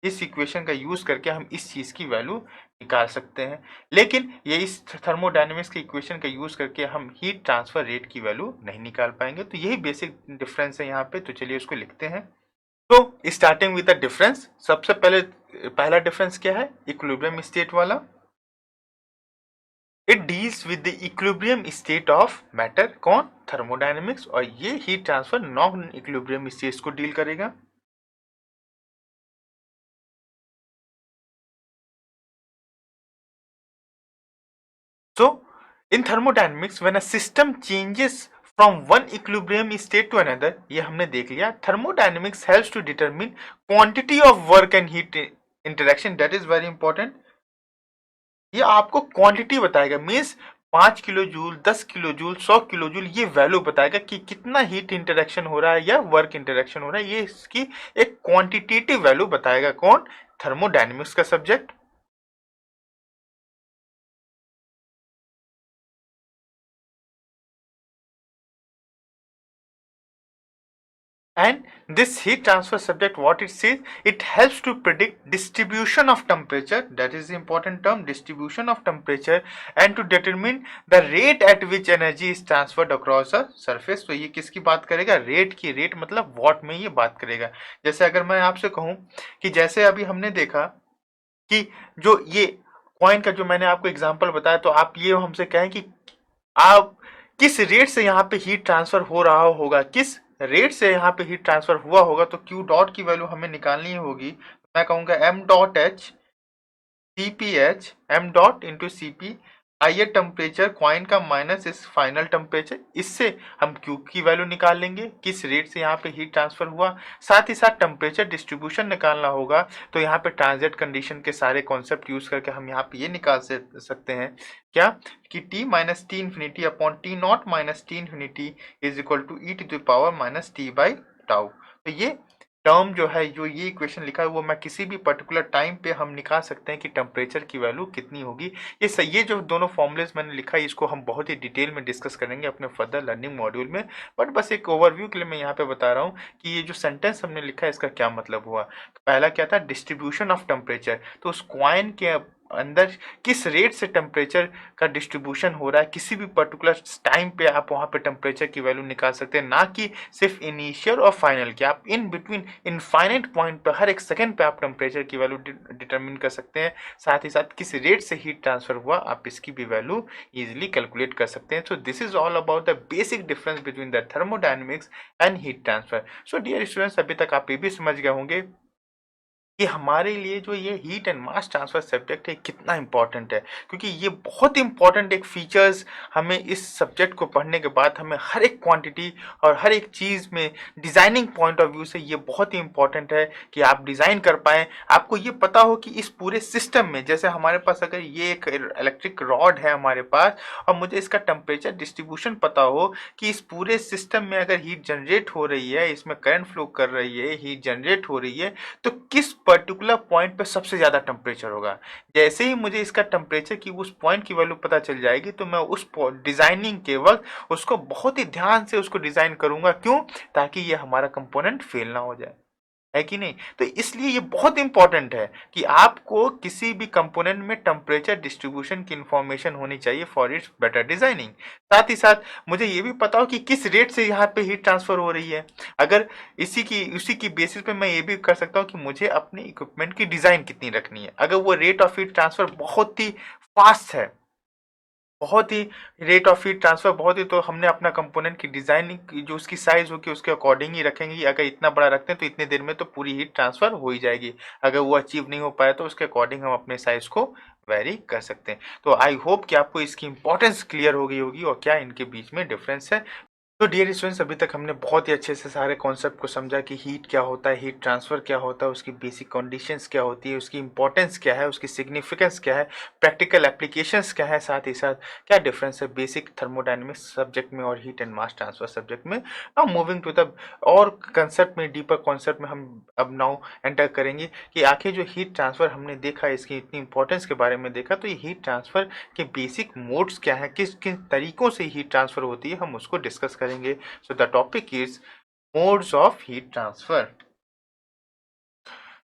इस इक्वेशन का यूज करके हम इस चीज की वैल्यू निकाल सकते हैं। लेकिन ये इस थर्मोडायनेमिक्स के इक्वेशन का यूज करके हम हीट ट्रांसफर रेट की वैल्यू नहीं निकाल पाएंगे। तो यही बेसिक डिफरेंस है यहाँ पे। तो चलिए उसको लिखते हैं। तो स्टार्टिंग विद द डिफरेंस, सबसे पहले पहला डिफरेंस क्या है? इक्विलिब्रियम स्टेट वाला। It deals with the equilibrium state of matter. कौन? थर्मोडायनेमिक्स। और ये heat transfer non equilibrium states को डील करेगा। So, in thermodynamics, when a system changes from one equilibrium state to another, ये हमने देख लिया। Thermodynamics helps to determine quantity of work and heat interaction. That is very important. ये आपको quantity बताएगा, means 5 kilo joule, 10 kilo joule, 100 kilo joule, ये value बताएगा कि कितना हीट इंटरेक्शन हो रहा है या वर्क इंटरेक्शन हो रहा है। ये इसकी एक क्वांटिटेटिव वैल्यू बताएगा। कौन? थर्मोडायनेमिक्स का subject. And this heat transfer subject, what it says, it helps to predict distribution of temperature, that is the important term, distribution of temperature, and to determine the rate at which energy is transferred across a surface. तो ये किसकी बात करेगा? Rate की। Rate मतलब what में ये बात करेगा। जैसे अगर मैं आपसे कहूं कि जैसे अभी हमने देखा कि जो ये कॉइन का जो मैंने आपको एग्जांपल बताया, तो आप ये हमसे कहें कि आप किस रेट से यहाँ पे हीट ट्रांसफर हो रहा होगा, किस रेट से यहाँ पे हीट ट्रांसफर हुआ होगा, तो क्यू डॉट की वैल्यू हमें निकालनी होगी। मैं कहूंगा m dot h CPH m dot into CP, higher temperature कॉइन का माइनस इस फाइनल टेम्परेचर, इससे हम Q की वैल्यू निकाल लेंगे, किस रेट से यहाँ पे हीट ट्रांसफर हुआ। साथ ही साथ टेम्परेचर डिस्ट्रीब्यूशन निकालना होगा, तो यहाँ पे ट्रांजिट कंडीशन के सारे कॉन्सेप्ट यूज करके हम यहाँ पे ये निकाल सकते हैं क्या, कि T minus T infinity upon T naught minus T infinity is equal to e to the power minus t by tau. तो ये टर्म जो है, जो ये इक्वेशन लिखा है, वो मैं किसी भी पर्टिकुलर टाइम पे हम निकाल सकते हैं कि टेम्परेचर की वैल्यू कितनी होगी। ये जो दोनों फॉर्मूलेज मैंने लिखा है, इसको हम बहुत ही डिटेल में डिस्कस करेंगे अपने फर्दर लर्निंग मॉड्यूल में, बट बस एक ओवरव्यू के लिए मैं यहाँ पे बता रहा हूँ कि ये जो सेंटेंस हमने लिखा है इसका क्या मतलब हुआ। पहला क्या था? Distribution of temperature. तो उस कॉइन के अंदर किस रेट से टेम्परेचर का डिस्ट्रीब्यूशन हो रहा है, किसी भी पर्टिकुलर टाइम पे आप वहाँ पे टेम्परेचर की वैल्यू निकाल सकते हैं, ना कि सिर्फ इनिशियल और फाइनल की। आप इन बिटवीन इनफाइनाइट पॉइंट पर हर एक सेकंड पे आप टेम्परेचर की वैल्यू डिटरमिन कर सकते हैं। साथ ही साथ किस रेट से हीट ट्रांसफर हुआ, आप इसकी भी वैल्यू इजिली कैलकुलेट कर सकते हैं। So this is all about the basic difference between the thermodynamics and heat transfer. So dear students, अभी तक आप ये भी समझ गए होंगे कि हमारे लिए जो ये heat and mass transfer subject है कितना इंपॉर्टेंट है, क्योंकि ये बहुत इंपॉर्टेंट एक फीचर्स हमें इस सब्जेक्ट को पढ़ने के बाद हमें हर एक क्वांटिटी और हर एक चीज़ में डिज़ाइनिंग पॉइंट ऑफ व्यू से ये बहुत ही इंपॉर्टेंट है कि आप डिज़ाइन कर पाएँ। आपको ये पता हो कि इस पूरे सिस्टम में, जैसे हमारे पास अगर ये एक इलेक्ट्रिक रॉड है हमारे पास, और मुझे इसका टेम्परेचर डिस्ट्रीब्यूशन पता हो कि इस पूरे सिस्टम में अगर हीट जनरेट हो रही है, इसमें करंट फ्लो कर रही है, हीट जनरेट हो रही है, तो किस पर्टिकुलर पॉइंट पे सबसे ज़्यादा टेम्परेचर होगा। जैसे ही मुझे इसका टेम्परेचर की उस पॉइंट की वैल्यू पता चल जाएगी, तो मैं उस डिज़ाइनिंग के वक्त उसको बहुत ही ध्यान से उसको डिज़ाइन करूंगा। क्यों? ताकि ये हमारा कंपोनेंट फेल ना हो जाए, है कि नहीं? तो इसलिए ये बहुत इंपॉर्टेंट है कि आपको किसी भी कंपोनेंट में टेम्परेचर डिस्ट्रीब्यूशन की इंफॉर्मेशन होनी चाहिए फॉर इट्स बेटर डिजाइनिंग। साथ ही साथ मुझे ये भी पता हो कि किस रेट से यहाँ पे हीट ट्रांसफर हो रही है। अगर उसी की बेसिस पे मैं ये भी कर सकता हूँ कि मुझे अपने इक्विपमेंट की डिजाइन कितनी रखनी है। अगर वो रेट ऑफ हीट ट्रांसफर बहुत ही फास्ट है, बहुत ही रेट ऑफ हीट ट्रांसफर बहुत ही, तो हमने अपना कंपोनेंट की डिजाइनिंग की जो उसकी साइज होगी उसके अकॉर्डिंग ही रखेंगे। अगर इतना बड़ा रखते हैं तो इतने देर में तो पूरी हीट ट्रांसफर हो ही जाएगी। अगर वो अचीव नहीं हो पाया तो उसके अकॉर्डिंग हम अपने साइज को वेरी कर सकते हैं। तो आई होप कि आपको इसकी इंपॉर्टेंस क्लियर हो गई होगी और क्या इनके बीच में डिफरेंस है। तो डियर स्टूडेंट्स, अभी तक हमने बहुत ही अच्छे से सारे कॉन्सेप्ट को समझा कि हीट क्या होता है, हीट ट्रांसफर क्या होता है, उसकी बेसिक कंडीशंस क्या होती है, उसकी इंपॉर्टेंस क्या है, उसकी सिग्निफिकेंस क्या है, प्रैक्टिकल एप्लीकेशंस क्या है, साथ ही साथ क्या डिफरेंस है बेसिक थर्मोडायनेमिक्स सब्जेक्ट में और heat and mass transfer subject में। नाउ मूविंग टू द और कंसेप्ट में, डीपर कॉन्सेप्ट में हम अब नाउ एंटर करेंगे कि आखिर जो हीट ट्रांसफर हमने देखा, इसकी इतनी इंपॉर्टेंस के बारे में देखा, तो ये हीट ट्रांसफर के बेसिक मोड्स क्या है, किस किन तरीकों से हीट ट्रांसफर होती है, हम उसको डिस्कस करेंगे। So the topic is modes of heat transfer.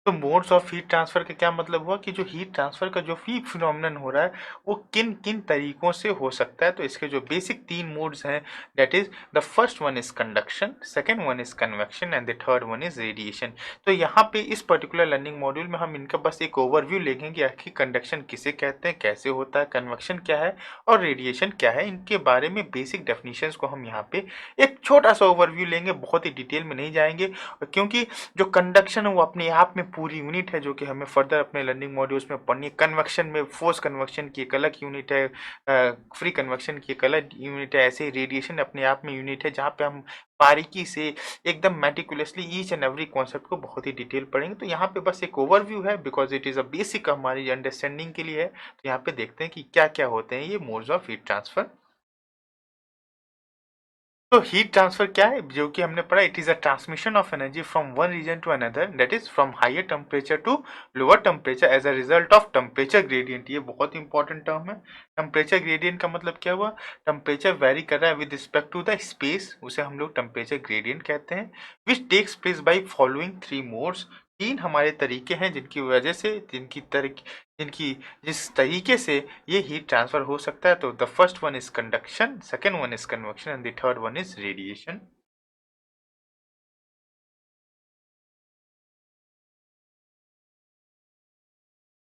तो मोड्स ऑफ हीट ट्रांसफर का क्या मतलब हुआ कि जो हीट ट्रांसफर का जो भी फिनोमिनन हो रहा है वो किन किन तरीकों से हो सकता है। तो इसके जो बेसिक 3 मोड्स हैं, that is the first one is conduction, second one is convection and the third one is radiation. तो यहाँ पे इस पर्टिकुलर लर्निंग मॉड्यूल में हम इनका बस एक ओवरव्यू लेंगे कि आखिर कंडक्शन किसे कहते हैं, कैसे होता है, कन्वेक्शन क्या है और रेडिएशन क्या है। इनके बारे में बेसिक डेफिनेशंस को हम यहाँ पे एक छोटा सा ओवरव्यू लेंगे, बहुत ही डिटेल में नहीं जाएंगे, क्योंकि जो कंडक्शन है वो अपने आप में पूरी यूनिट है जो कि हमें फर्दर अपने लर्निंग मॉड्यूल्स में पढ़नी है। कन्वेक्शन में फोर्स कन्वेक्शन की एक अलग यूनिट है, फ्री कन्वेक्शन की एक अलग यूनिट है। ऐसे ही रेडिएशन अपने आप में यूनिट है जहाँ पे हम बारीकी से एकदम meticulously each and every concept को बहुत ही डिटेल पढ़ेंगे। तो यहाँ पे बस एक ओवरव्यू है because it is a basic हमारी अंडरस्टैंडिंग के लिए है। तो यहाँ पे देखते हैं कि क्या क्या होते हैं ये मोड्स ऑफ हीट ट्रांसफर। तो हीट ट्रांसफर क्या है जो कि हमने पढ़ा, it is a transmission of energy from one region to another, that is from higher temperature to lower temperature as a result of temperature gradient. ये बहुत important term है। टेम्परेचर ग्रेडियंट का मतलब क्या हुआ, टेम्परेचर वेरी कर रहा है with respect to the space, उसे हम लोग टेम्परेचर ग्रेडियंट कहते हैं। विच takes place by following three modes, तीन हमारे तरीके हैं जिनकी वजह से जिनकी जिस तरीके से ये हीट ट्रांसफर हो सकता है। तो the first one is conduction, second one is convection and the third one is radiation.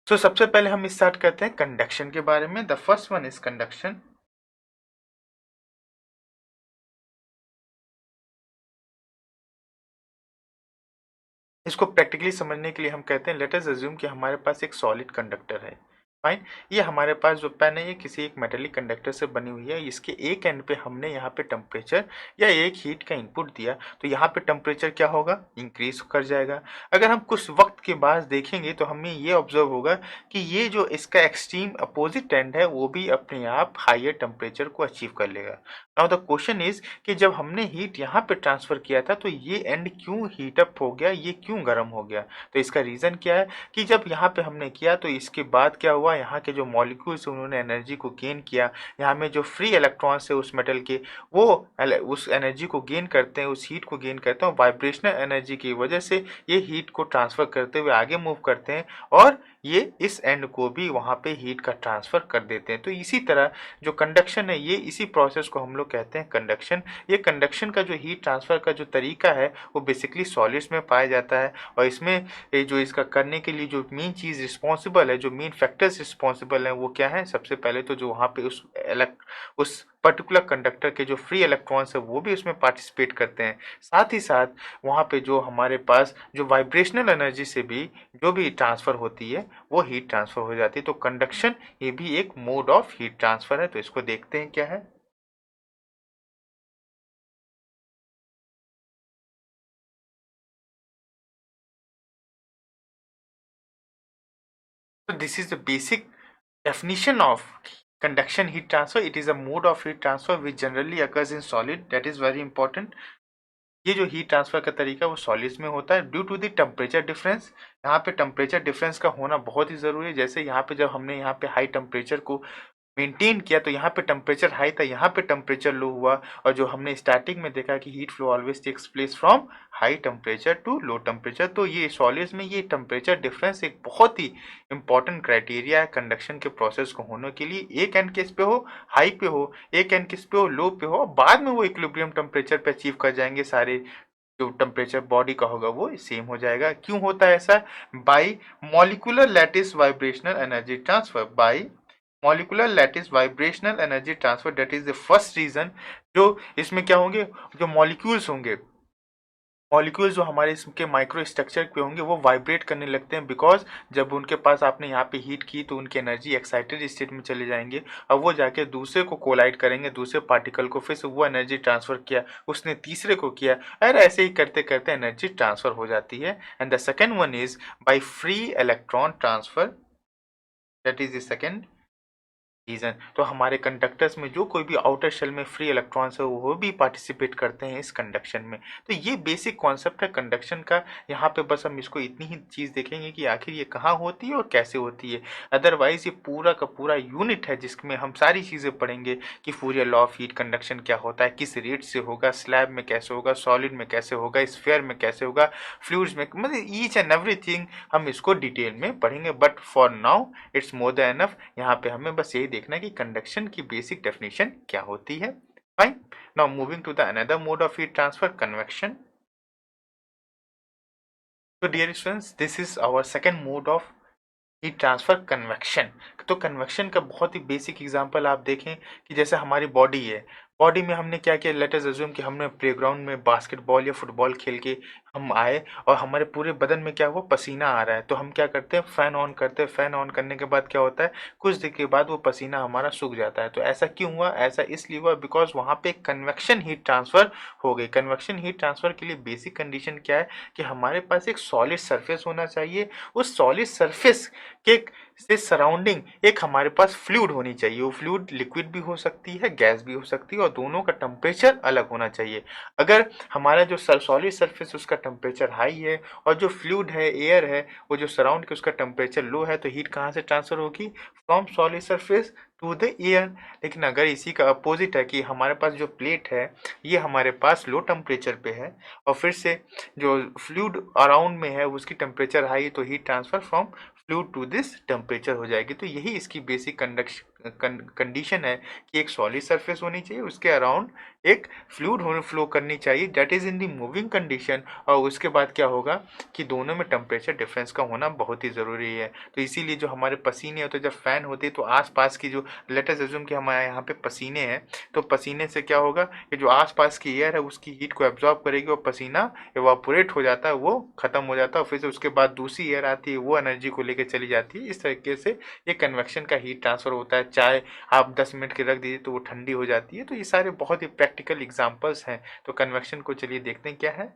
तो सबसे पहले हम स्टार्ट करते हैं कंडक्शन के बारे में। The first one is conduction. इसको प्रैक्टिकली समझने के लिए हम कहते हैं लेट अस अज्यूम कि हमारे पास एक सॉलिड कंडक्टर है। फाइन, ये हमारे पास जो पेन है ये किसी एक मेटेलिक कंडक्टर से बनी हुई है। इसके एक एंड पे हमने यहाँ पे टेम्परेचर या एक हीट का इनपुट दिया, तो यहाँ पे टेम्परेचर क्या होगा, इंक्रीज कर जाएगा। अगर हम कुछ वक्त के बाद देखेंगे तो हमें ये ऑब्जर्व होगा कि ये जो इसका एक्सट्रीम अपोजिट एंड है वो भी अपने आप हायर टेम्परेचर को अचीव कर लेगा। नाउ द क्वेश्चन इज कि जब हमने हीट यहाँ पे ट्रांसफर किया था तो ये एंड क्यों हीट अप हो गया, ये क्यों गर्म हो गया। तो इसका रीजन क्या है कि जब यहाँ पे हमने किया तो इसके बाद क्या हुआ, यहाँ के जो मॉलिक्यूल्स उन्होंने एनर्जी को गेन किया। यहाँ में जो फ्री इलेक्ट्रॉन्स है उस मेटल के, वो उस एनर्जी को गेन करते हैं, उस हीट को गेन करते हैं। वाइब्रेशनल एनर्जी की वजह से ये हीट को ट्रांसफर करते हुए आगे मूव करते हैं और ये इस एंड को भी वहाँ पे हीट का ट्रांसफर कर देते हैं। तो इसी तरह जो कंडक्शन है ये इसी प्रोसेस को हम लोग कहते हैं कंडक्शन। ये कंडक्शन का जो हीट ट्रांसफर का जो तरीका है वो बेसिकली सॉलिड्स में पाया जाता है। और इसमें ये जो इसका करने के लिए जो मेन चीज़ रिस्पॉन्सिबल है, जो मेन फैक्टर्स रिस्पॉन्सिबल हैं वो क्या है, सबसे पहले तो जो वहाँ पे उस पर्टिकुलर कंडक्टर के जो फ्री इलेक्ट्रॉन्स है वो भी उसमें पार्टिसिपेट करते हैं। साथ ही साथ वहाँ पे जो हमारे पास जो वाइब्रेशनल एनर्जी से भी जो भी ट्रांसफ़र होती है वो हीट ट्रांसफ़र हो जाती है। तो कंडक्शन ये भी एक मोड ऑफ हीट ट्रांसफ़र है। तो इसको देखते हैं क्या है। So this is the basic definition of conduction heat transfer. It is a mode of heat transfer which generally occurs in solid. That is very important. ये जो हीट ट्रांसफर का तरीका वो सॉलिड्स में होता है due to the temperature difference. यहाँ पे टेम्परेचर डिफरेंस का होना बहुत ही ज़रूरी है। जैसे यहाँ पे जब हमने यहाँ पे हाई टेम्परेचर को मेंटेन किया तो यहाँ पे टेम्परेचर हाई था, यहाँ पे टेम्परेचर लो हुआ। और जो हमने स्टार्टिंग में देखा कि heat flow always takes place from high temperature to low temperature. तो ये सॉलिड्स में ये टेम्परेचर डिफरेंस एक बहुत ही इंपॉर्टेंट क्राइटेरिया है कंडक्शन के प्रोसेस को होने के लिए। एक एंड केस पे हो हाई पे हो, एक एंड केस पे हो लो पे हो, बाद में वो इक्विलिब्रियम टेम्परेचर पे अचीव कर जाएंगे। सारे जो टेम्परेचर बॉडी का होगा वो सेम हो जाएगा। क्यों होता है ऐसा, by molecular lattice vibrational energy transfer, by molecular lattice vibrational energy transfer, that is the first reason. जो इसमें क्या होंगे, जो मॉलिक्यूल्स होंगे, मॉलिक्यूल्स जो हमारे इसके माइक्रो स्ट्रक्चर पे होंगे वो वाइब्रेट करने लगते हैं। बिकॉज जब उनके पास आपने यहाँ पे हीट की तो उनकी एनर्जी एक्साइटेड स्टेट में चले जाएंगे और वो जाके दूसरे को कोलाइड करेंगे, दूसरे पार्टिकल को, फिर से वो एनर्जी ट्रांसफर किया, उसने तीसरे को किया, और ऐसे ही करते करते एनर्जी ट्रांसफर हो जाती है। And the second one is by free electron transfer, that is the second reason. तो हमारे कंडक्टर्स में जो कोई भी आउटर शेल में फ्री इलेक्ट्रॉन्स है वो भी पार्टिसिपेट करते हैं इस कंडक्शन में। तो ये बेसिक कॉन्सेप्ट है कंडक्शन का। यहाँ पे बस हम इसको इतनी ही चीज़ देखेंगे कि आखिर ये कहाँ होती है और कैसे होती है। अदरवाइज ये पूरा का पूरा यूनिट है जिसमें हम सारी चीज़ें पढ़ेंगे कि Fourier law of heat conduction क्या होता है, किस रेट से होगा, स्लैब में कैसे होगा, सॉलिड में कैसे होगा, स्फीयर में कैसे होगा, फ्लूइड्स में, मतलब ईच एंड एवरीथिंग हम इसको डिटेल में पढ़ेंगे। But for now it's more than enough. यहाँ पे हमें बस यही देखना कि कंडक्शन की बेसिक डेफिनेशन क्या होती है। Fine, now moving to the another mode of heat transfer, convection. तो dear students, this is our second mode of heat transfer, convection. तो कन्वेक्शन का बहुत ही बेसिक एग्जांपल आप देखें कि जैसे हमारी बॉडी है, बॉडी में हमने क्या किया, लेट अस अज्यूम कि हमने प्लेग्राउंड में बास्केटबॉल या फुटबॉल खेल के हम आए और हमारे पूरे बदन में क्या हुआ, पसीना आ रहा है, तो हम क्या करते हैं, फैन ऑन करते हैं। फैन ऑन करने के बाद क्या होता है, कुछ देर के बाद वो पसीना हमारा सूख जाता है। तो ऐसा क्यों हुआ, ऐसा इसलिए हुआ बिकॉज वहाँ पे कन्वेक्शन हीट ट्रांसफर हो गई। कन्वेक्शन हीट ट्रांसफर के लिए बेसिक कंडीशन क्या है कि हमारे पास एक सॉलिड सरफेस होना चाहिए। उस सॉलिड सरफेस के से सराउंडिंग एक हमारे पास फ्लूइड होनी चाहिए। वो फ्लूइड लिक्विड भी हो सकती है, गैस भी हो सकती है, और दोनों का टेम्परेचर अलग होना चाहिए। अगर हमारा जो सॉलिड सरफेस उसका टेम्परेचर हाई है और जो फ्लूइड है, एयर है, वो जो सराउंड के उसका टेम्परेचर लो है, तो हीट कहाँ से ट्रांसफर होगी, from solid surface to the air. लेकिन अगर इसी का अपोजिट है कि हमारे पास जो प्लेट है ये हमारे पास लो टेम्परेचर पे है और फिर से जो फ्लूइड अराउंड में है उसकी टेम्परेचर हाई है, तो heat transfer from fluid to this temperature हो जाएगी। तो यही इसकी बेसिक कंडीशन है कि एक सॉलिड सरफेस होनी चाहिए, उसके अराउंड एक फ्लूइड होने फ्लो करनी चाहिए that is in the moving condition, और उसके बाद क्या होगा कि दोनों में टेम्परेचर डिफरेंस का होना बहुत ही ज़रूरी है। तो इसीलिए जो हमारे पसीने होते हैं, जब फैन होते हैं तो आसपास की जो, लेट अस अज्यूम कि हमारे यहाँ पे पसीने हैं, तो पसीने से क्या होगा कि जो आसपास की एयर है उसकी हीट को एब्जॉर्ब करेगी और पसीना एवापोरेट हो जाता है, वो खत्म हो जाता है, और फिर से उसके बाद दूसरी एयर आती है, वो एनर्जी को लेकर चली जाती है। इस तरीके से ये कन्वेक्शन का हीट ट्रांसफर होता है। चाय आप 10 मिनट के रख दीजिए तो वो ठंडी हो जाती है। तो ये सारे बहुत ही प्रैक्टिकल एग्जांपल्स हैं। तो कन्वेक्शन को चलिए देखते हैं क्या है।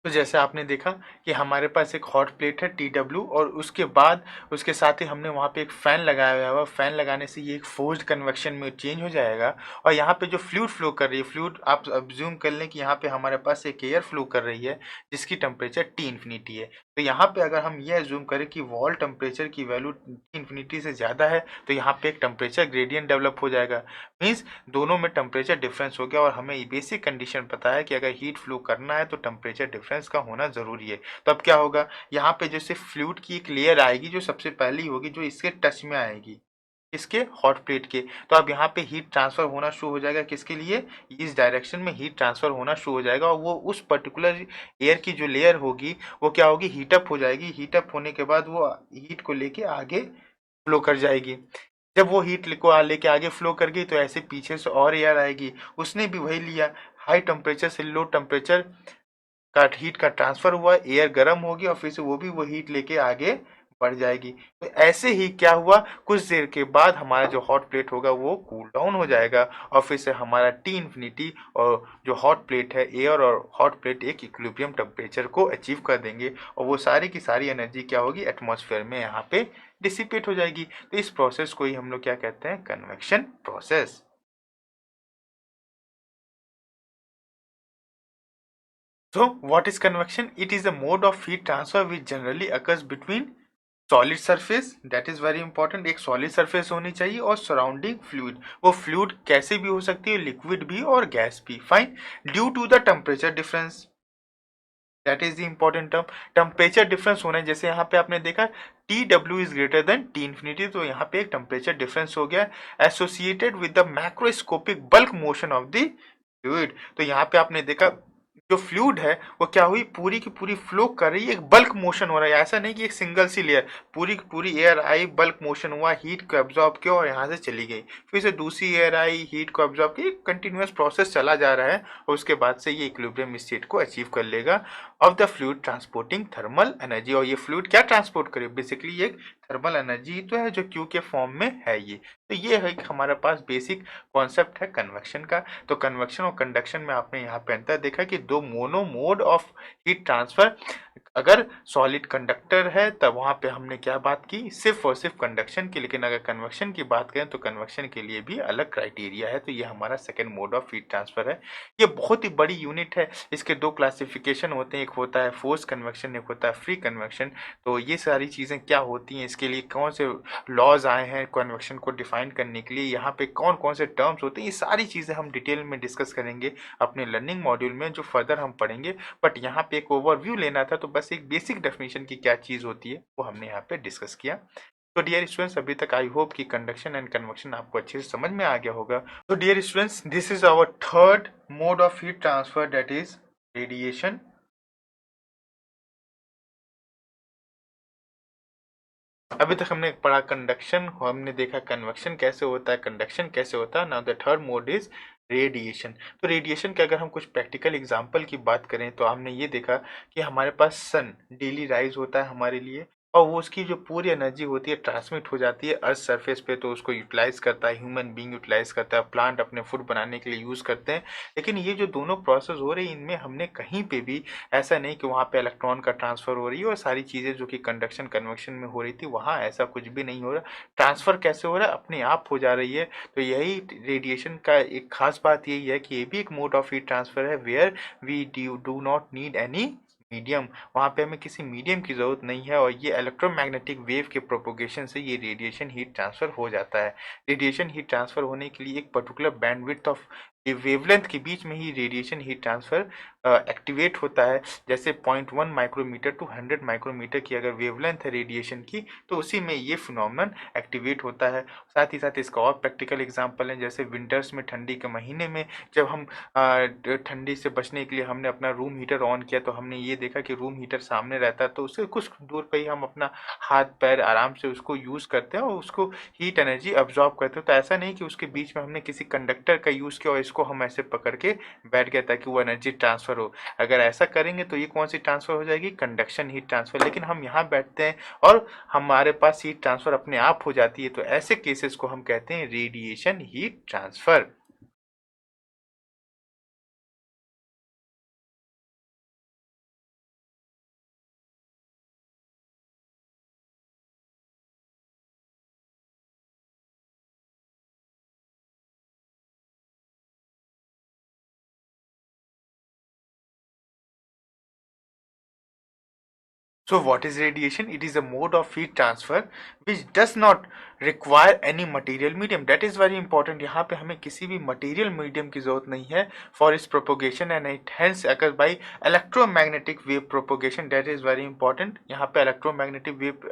तो जैसे आपने देखा कि हमारे पास एक हॉट प्लेट है TW, और उसके बाद उसके साथ ही हमने वहाँ पे एक फ़ैन लगाया हुआ है। फ़ैन लगाने से ये एक फोर्स्ड कन्वेक्शन में चेंज हो जाएगा, और यहाँ पे जो फ्लूइड फ्लो कर रही है, फ्लूइड आप अब्ज्यूम कर लें कि यहाँ पे हमारे पास एक एयर फ्लो कर रही है जिसकी टेम्परेचर T इन्फिनिटी है। तो यहाँ पे अगर हम ये एज्यूम करें कि वॉल टेम्परेचर की वैल्यू T इन्फिनिटी से ज़्यादा है, तो यहाँ पे एक टेम्परेचर ग्रेडियंट डेवलप हो जाएगा। मीन्स दोनों में टेम्परेचर डिफरेंस हो गया, और हमें ये बेसिक कंडीशन पता है कि अगर हीट फ्लो करना है तो टेम्परेचर डिफरेंस का होना ज़रूरी है। तो अब क्या होगा, यहाँ पे जैसे फ्लूइड की एक लेयर आएगी जो सबसे पहली होगी, जो इसके टच में आएगी, इसके हॉट प्लेट के। तो अब यहाँ पे हीट ट्रांसफर होना शुरू हो जाएगा, किसके लिए, इस डायरेक्शन में हीट ट्रांसफर होना शुरू हो जाएगा, और वो उस पर्टिकुलर एयर की जो लेयर होगी वो क्या होगी, हीटअप हो जाएगी। हीटअप होने के बाद वो हीट को लेके आगे फ्लो कर जाएगी। जब वो हीट को लेके आगे फ्लो कर गई तो ऐसे पीछे से और एयर आएगी, उसने भी वही लिया, हाई टेम्परेचर से लो टेम्परेचर का हीट का ट्रांसफर हुआ, एयर गर्म होगी और फिर से वो हीट लेके आगे बढ़ जाएगी। तो ऐसे ही क्या हुआ, कुछ देर के बाद हमारा जो हॉट प्लेट होगा वो कूल डाउन हो जाएगा, और फिर से हमारा T इन्फिनिटी और जो हॉट प्लेट है, एयर और हॉट प्लेट एक इक्विलिब्रियम टेम्परेचर को अचीव कर देंगे, और वो सारी की सारी एनर्जी क्या होगी, एटमॉस्फेयर में यहाँ पे डिसिपेट हो जाएगी। तो इस प्रोसेस को ही हम लोग क्या कहते हैं, convection process. So, what is convection? It is a mode of heat transfer which generally occurs between solid surface, that is very important. एक सॉलिड सरफेस होनी चाहिए और सराउंडिंग फ्लूइड। वो फ्लूइड कैसे भी हो सकती है, लिक्विड भी और गैस भी, fine. Due to the temperature difference, that is the important term. Temperature difference होना है, जैसे यहाँ पे आपने देखा TW इज ग्रेटर देन T इन्फिनिटी, तो यहाँ पे एक टेम्परेचर डिफरेंस हो गया associated with the macroscopic bulk motion of the fluid. तो यहाँ पे आपने देखा जो फ्लूइड है वो क्या हुई, पूरी की पूरी फ्लो कर रही है, एक बल्क मोशन हो रहा है। ऐसा नहीं कि एक सिंगल सी लेयर, पूरी की पूरी एयर आई, बल्क मोशन हुआ, हीट को एब्जॉर्ब किया और यहाँ से चली गई, फिर से दूसरी एयर आई, हीट को एब्जॉर्ब की, कंटिन्यूअस प्रोसेस चला जा रहा है, और उसके बाद से ये इक्विलिब्रियम स्टेट को अचीव कर लेगा of the fluid transporting thermal energy. और ये फ्लूइड क्या ट्रांसपोर्ट करे, बेसिकली एक थर्मल एनर्जी तो है जो क्यू के फॉर्म में है ये। तो ये है हमारे पास बेसिक कॉन्सेप्ट है कन्वेक्शन का। तो कन्वेक्शन और कंडक्शन में आपने यहाँ पे अंतर देखा कि दो mono mode of heat transfer. अगर सॉलिड कंडक्टर है तब वहाँ पे हमने क्या बात की, सिर्फ और सिर्फ कंडक्शन की, लेकिन अगर कन्वेक्शन की बात करें तो कन्वेक्शन के लिए भी अलग क्राइटेरिया है। तो ये हमारा second mode of heat transfer है। ये बहुत ही बड़ी यूनिट है, इसके दो क्लासिफिकेशन होते हैं, एक होता है फोर्स कन्वेक्शन, एक होता है फ्री कन्वेक्शन। तो ये सारी चीज़ें क्या होती हैं, इसके लिए कौन से लॉज आए हैं कन्वेक्शन को डिफाइन करने के लिए, यहाँ पे कौन कौन से टर्म्स होते हैं, ये सारी चीज़ें हम डिटेल में डिस्कस करेंगे अपने लर्निंग मॉड्यूल में, जो फर्दर हम पढ़ेंगे। बट यहाँ पे एक ओवरव्यू लेना था, तो बस एक बेसिक डेफिनेशन की क्या चीज़ होती है वो हमने यहाँ पे डिस्कस किया। तो डियर स्टूडेंट्स, अभी तक आई होप कि कंडक्शन एंड कन्वेक्शन आपको अच्छे से समझ में आ गया होगा। तो dear students, this is our third mode of heat transfer, that is radiation. अभी तक हमने पढ़ा कंडक्शन, हमने देखा कन्वेक्शन कैसे होता है, कंडक्शन कैसे होता है। Now the third mode is radiation. तो रेडिएशन के अगर हम कुछ प्रैक्टिकल एग्जांपल की बात करें तो हमने ये देखा कि हमारे पास सन डेली राइज होता है हमारे लिए, और वो उसकी जो पूरी एनर्जी होती है ट्रांसमिट हो जाती है अर्थ सरफेस पे, तो उसको यूटिलाइज करता है ह्यूमन बींग, यूटिलाइज करता है प्लांट, अपने फूड बनाने के लिए यूज़ करते हैं। लेकिन ये जो दोनों प्रोसेस हो रही है इनमें हमने कहीं पे भी ऐसा नहीं कि वहाँ पे इलेक्ट्रॉन का ट्रांसफ़र हो रही है और सारी चीज़ें जो कि कंडक्शन कन्वेक्शन में हो रही थी वहाँ ऐसा कुछ भी नहीं हो रहा। ट्रांसफ़र कैसे हो रहा है, अपने आप हो जा रही है। तो यही रेडिएशन का एक खास बात यही है कि ये भी एक मोड ऑफ हीट ट्रांसफ़र है where we do not need any medium. वहाँ पे हमें किसी मीडियम की ज़रूरत नहीं है, और ये इलेक्ट्रोमैग्नेटिक वेव के प्रोपोगेशन से ये रेडिएशन हीट ट्रांसफ़र हो जाता है। रेडिएशन हीट ट्रांसफ़र होने के लिए एक पर्टिकुलर बैंडविड्थ ऑफ ये वेवलेंथ के बीच में ही रेडिएशन हीट ट्रांसफ़र एक्टिवेट होता है। जैसे 0.1 माइक्रोमीटर टू 100 माइक्रोमीटर की अगर वेवलेंथ है रेडिएशन की, तो उसी में ये फिनोमेनन एक्टिवेट होता है। साथ ही साथ इसका और प्रैक्टिकल एग्जांपल है, जैसे विंटर्स में ठंडी के महीने में जब हम ठंडी से बचने के लिए हमने अपना रूम हीटर ऑन किया, तो हमने ये देखा कि रूम हीटर सामने रहता है, तो उससे कुछ दूर पे ही हम अपना हाथ पैर आराम से उसको यूज़ करते हैं और उसको हीट एनर्जी अब्जॉर्ब करते हैं। तो ऐसा नहीं कि उसके बीच में हमने किसी कंडक्टर का यूज़ किया और इसको हम ऐसे पकड़ के बैठ गए ताकि वो एनर्जी ट्रांसफ़र हो। अगर ऐसा करेंगे तो ये कौन सी ट्रांसफ़र हो जाएगी, कंडक्शन हीट ट्रांसफ़र। लेकिन हम यहाँ बैठते हैं और हमारे पास हीट ट्रांसफ़र अपने आप हो जाती है, तो ऐसे केसेस को हम कहते हैं radiation heat transfer. So what is radiation? It is a mode of heat transfer which does not require any material medium. That is very important. यहाँ पे हमें किसी भी material medium की जरूरत नहीं है for its propagation, and it hence occurs by electromagnetic wave propagation. That is very important. यहाँ पे electromagnetic wave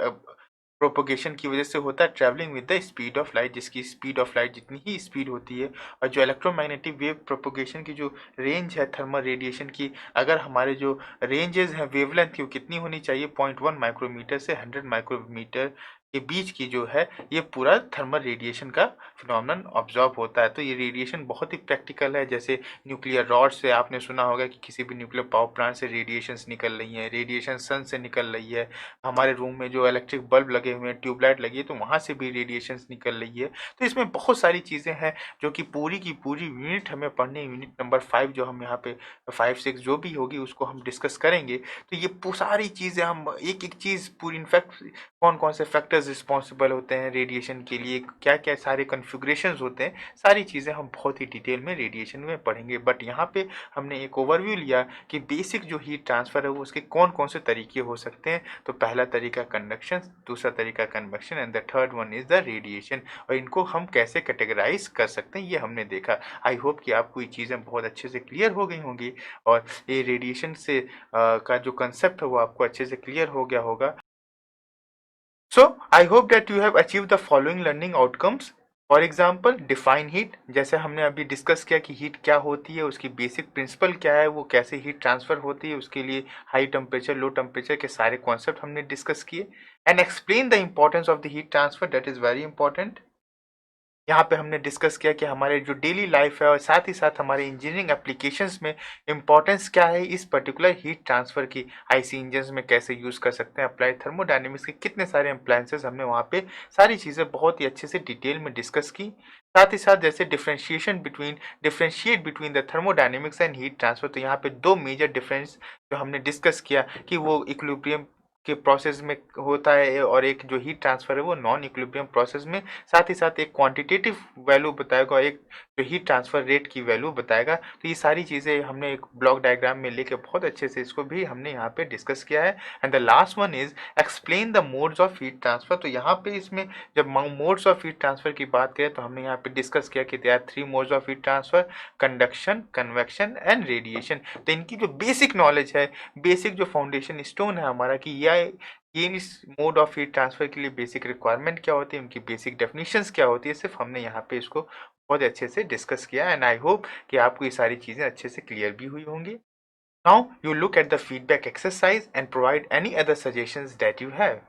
प्रोपोगेशन की वजह से होता है travelling with the speed of light, जिसकी स्पीड ऑफ लाइट जितनी ही स्पीड होती है। और जो इलेक्ट्रोमैग्नेटिक वेव प्रोपोगेशन की जो रेंज है थर्मल रेडिएशन की, अगर हमारे जो रेंजेस हैं वेवलेंथ की, वो कितनी होनी चाहिए, 0.1 माइक्रोमीटर से 100 माइक्रोमीटर के बीच की जो है, ये पूरा थर्मल रेडिएशन का फिनोमेनन ऑब्जॉर्व होता है। तो ये रेडिएशन बहुत ही प्रैक्टिकल है। जैसे न्यूक्लियर रॉड से आपने सुना होगा कि किसी भी न्यूक्लियर पावर प्लांट से रेडिएशंस निकल रही हैं, रेडिएशन सन से निकल रही है, हमारे रूम में जो इलेक्ट्रिक बल्ब लगे हुए हैं, ट्यूबलाइट लगी है, तो वहाँ से भी रेडिएशंस निकल रही है। तो इसमें बहुत सारी चीज़ें हैं जो कि पूरी की पूरी यूनिट हमें पढ़नी है। यूनिट नंबर 5 जो हम यहाँ पे 5-6 जो भी होगी उसको हम डिस्कस करेंगे। तो ये सारी चीज़ें हम एक एक चीज़ पूरी, इनफैक्ट कौन कौन से फैक्टर्स रिस्पॉन्सिबल होते हैं रेडिएशन के लिए, क्या क्या सारे कन्फिग्रेशंस होते हैं, सारी चीज़ें हम बहुत ही डिटेल में रेडिएशन में पढ़ेंगे। बट यहाँ पे हमने एक ओवरव्यू लिया कि बेसिक जो हीट ट्रांसफ़र है वो उसके कौन कौन से तरीके हो सकते हैं। तो पहला तरीका कंडक्शन, दूसरा तरीका convection, and the third one is the radiation. और इनको हम कैसे कैटेगराइज कर सकते हैं ये हमने देखा। आई होप कि आपको ये चीज़ें बहुत अच्छे से क्लियर हो गई होंगी, और ये रेडिएशन से का जो कंसेप्ट है वो आपको अच्छे से क्लियर हो गया होगा। So, I hope that you have achieved the following learning outcomes. For example define heat, जैसे हमने अभी डिस्कस किया कि हीट क्या होती है, उसकी बेसिक प्रिंसिपल क्या है, वो कैसे हीट ट्रांसफर होती है, उसके लिए हाई टेम्परेचर लो टेम्परेचर के सारे कॉन्सेप्ट हमने डिस्कस किए। And explain the importance of the heat transfer, that is very important. यहाँ पे हमने डिस्कस किया कि हमारे जो डेली लाइफ है और साथ ही साथ हमारे इंजीनियरिंग एप्लीकेशंस में इंपॉर्टेंस क्या है इस पर्टिकुलर हीट ट्रांसफ़र की, आईसी इंजन्स में कैसे यूज़ कर सकते हैं, अप्लाई थर्मोडायनेमिक्स के कितने सारे अप्लायंसेस हमने वहाँ पे सारी चीज़ें बहुत ही अच्छे से डिटेल में डिस्कस की। साथ ही साथ जैसे differentiate between the thermodynamics and heat transfer, तो यहाँ पे दो मेजर डिफरेंस जो हमने डिस्कस किया कि वो इक्विलिब्रियम के प्रोसेस में होता है, और एक जो हीट ट्रांसफर है वो नॉन इक्विलिब्रियम प्रोसेस में। साथ ही साथ एक क्वांटिटेटिव वैल्यू बताएगा, एक जो हीट ट्रांसफर रेट की वैल्यू बताएगा। तो ये सारी चीज़ें हमने एक ब्लॉक डायग्राम में लेके बहुत अच्छे से इसको भी हमने यहाँ पे डिस्कस किया है। And the last one is explain the modes of heat transfer. तो यहाँ पे इसमें जब मोड्स ऑफ हीट ट्रांसफर की बात करें तो हमने यहाँ पे डिस्कस किया कि there are 3 modes of heat transfer, conduction, convection and radiation. तो इनकी जो बेसिक नॉलेज है, बेसिक जो फाउंडेशन स्टोन है हमारा, कि ये इस मोड ऑफ हीट ट्रांसफर के लिए बेसिक रिक्वायरमेंट क्या होती है, उनकी बेसिक डेफिनेशंस क्या होती है, सिर्फ हमने यहाँ पे इसको बहुत अच्छे से डिस्कस किया। एंड आई होप कि आपको ये सारी चीज़ें अच्छे से क्लियर भी हुई होंगी। Now you look at the feedback exercise and provide any other suggestions that you have.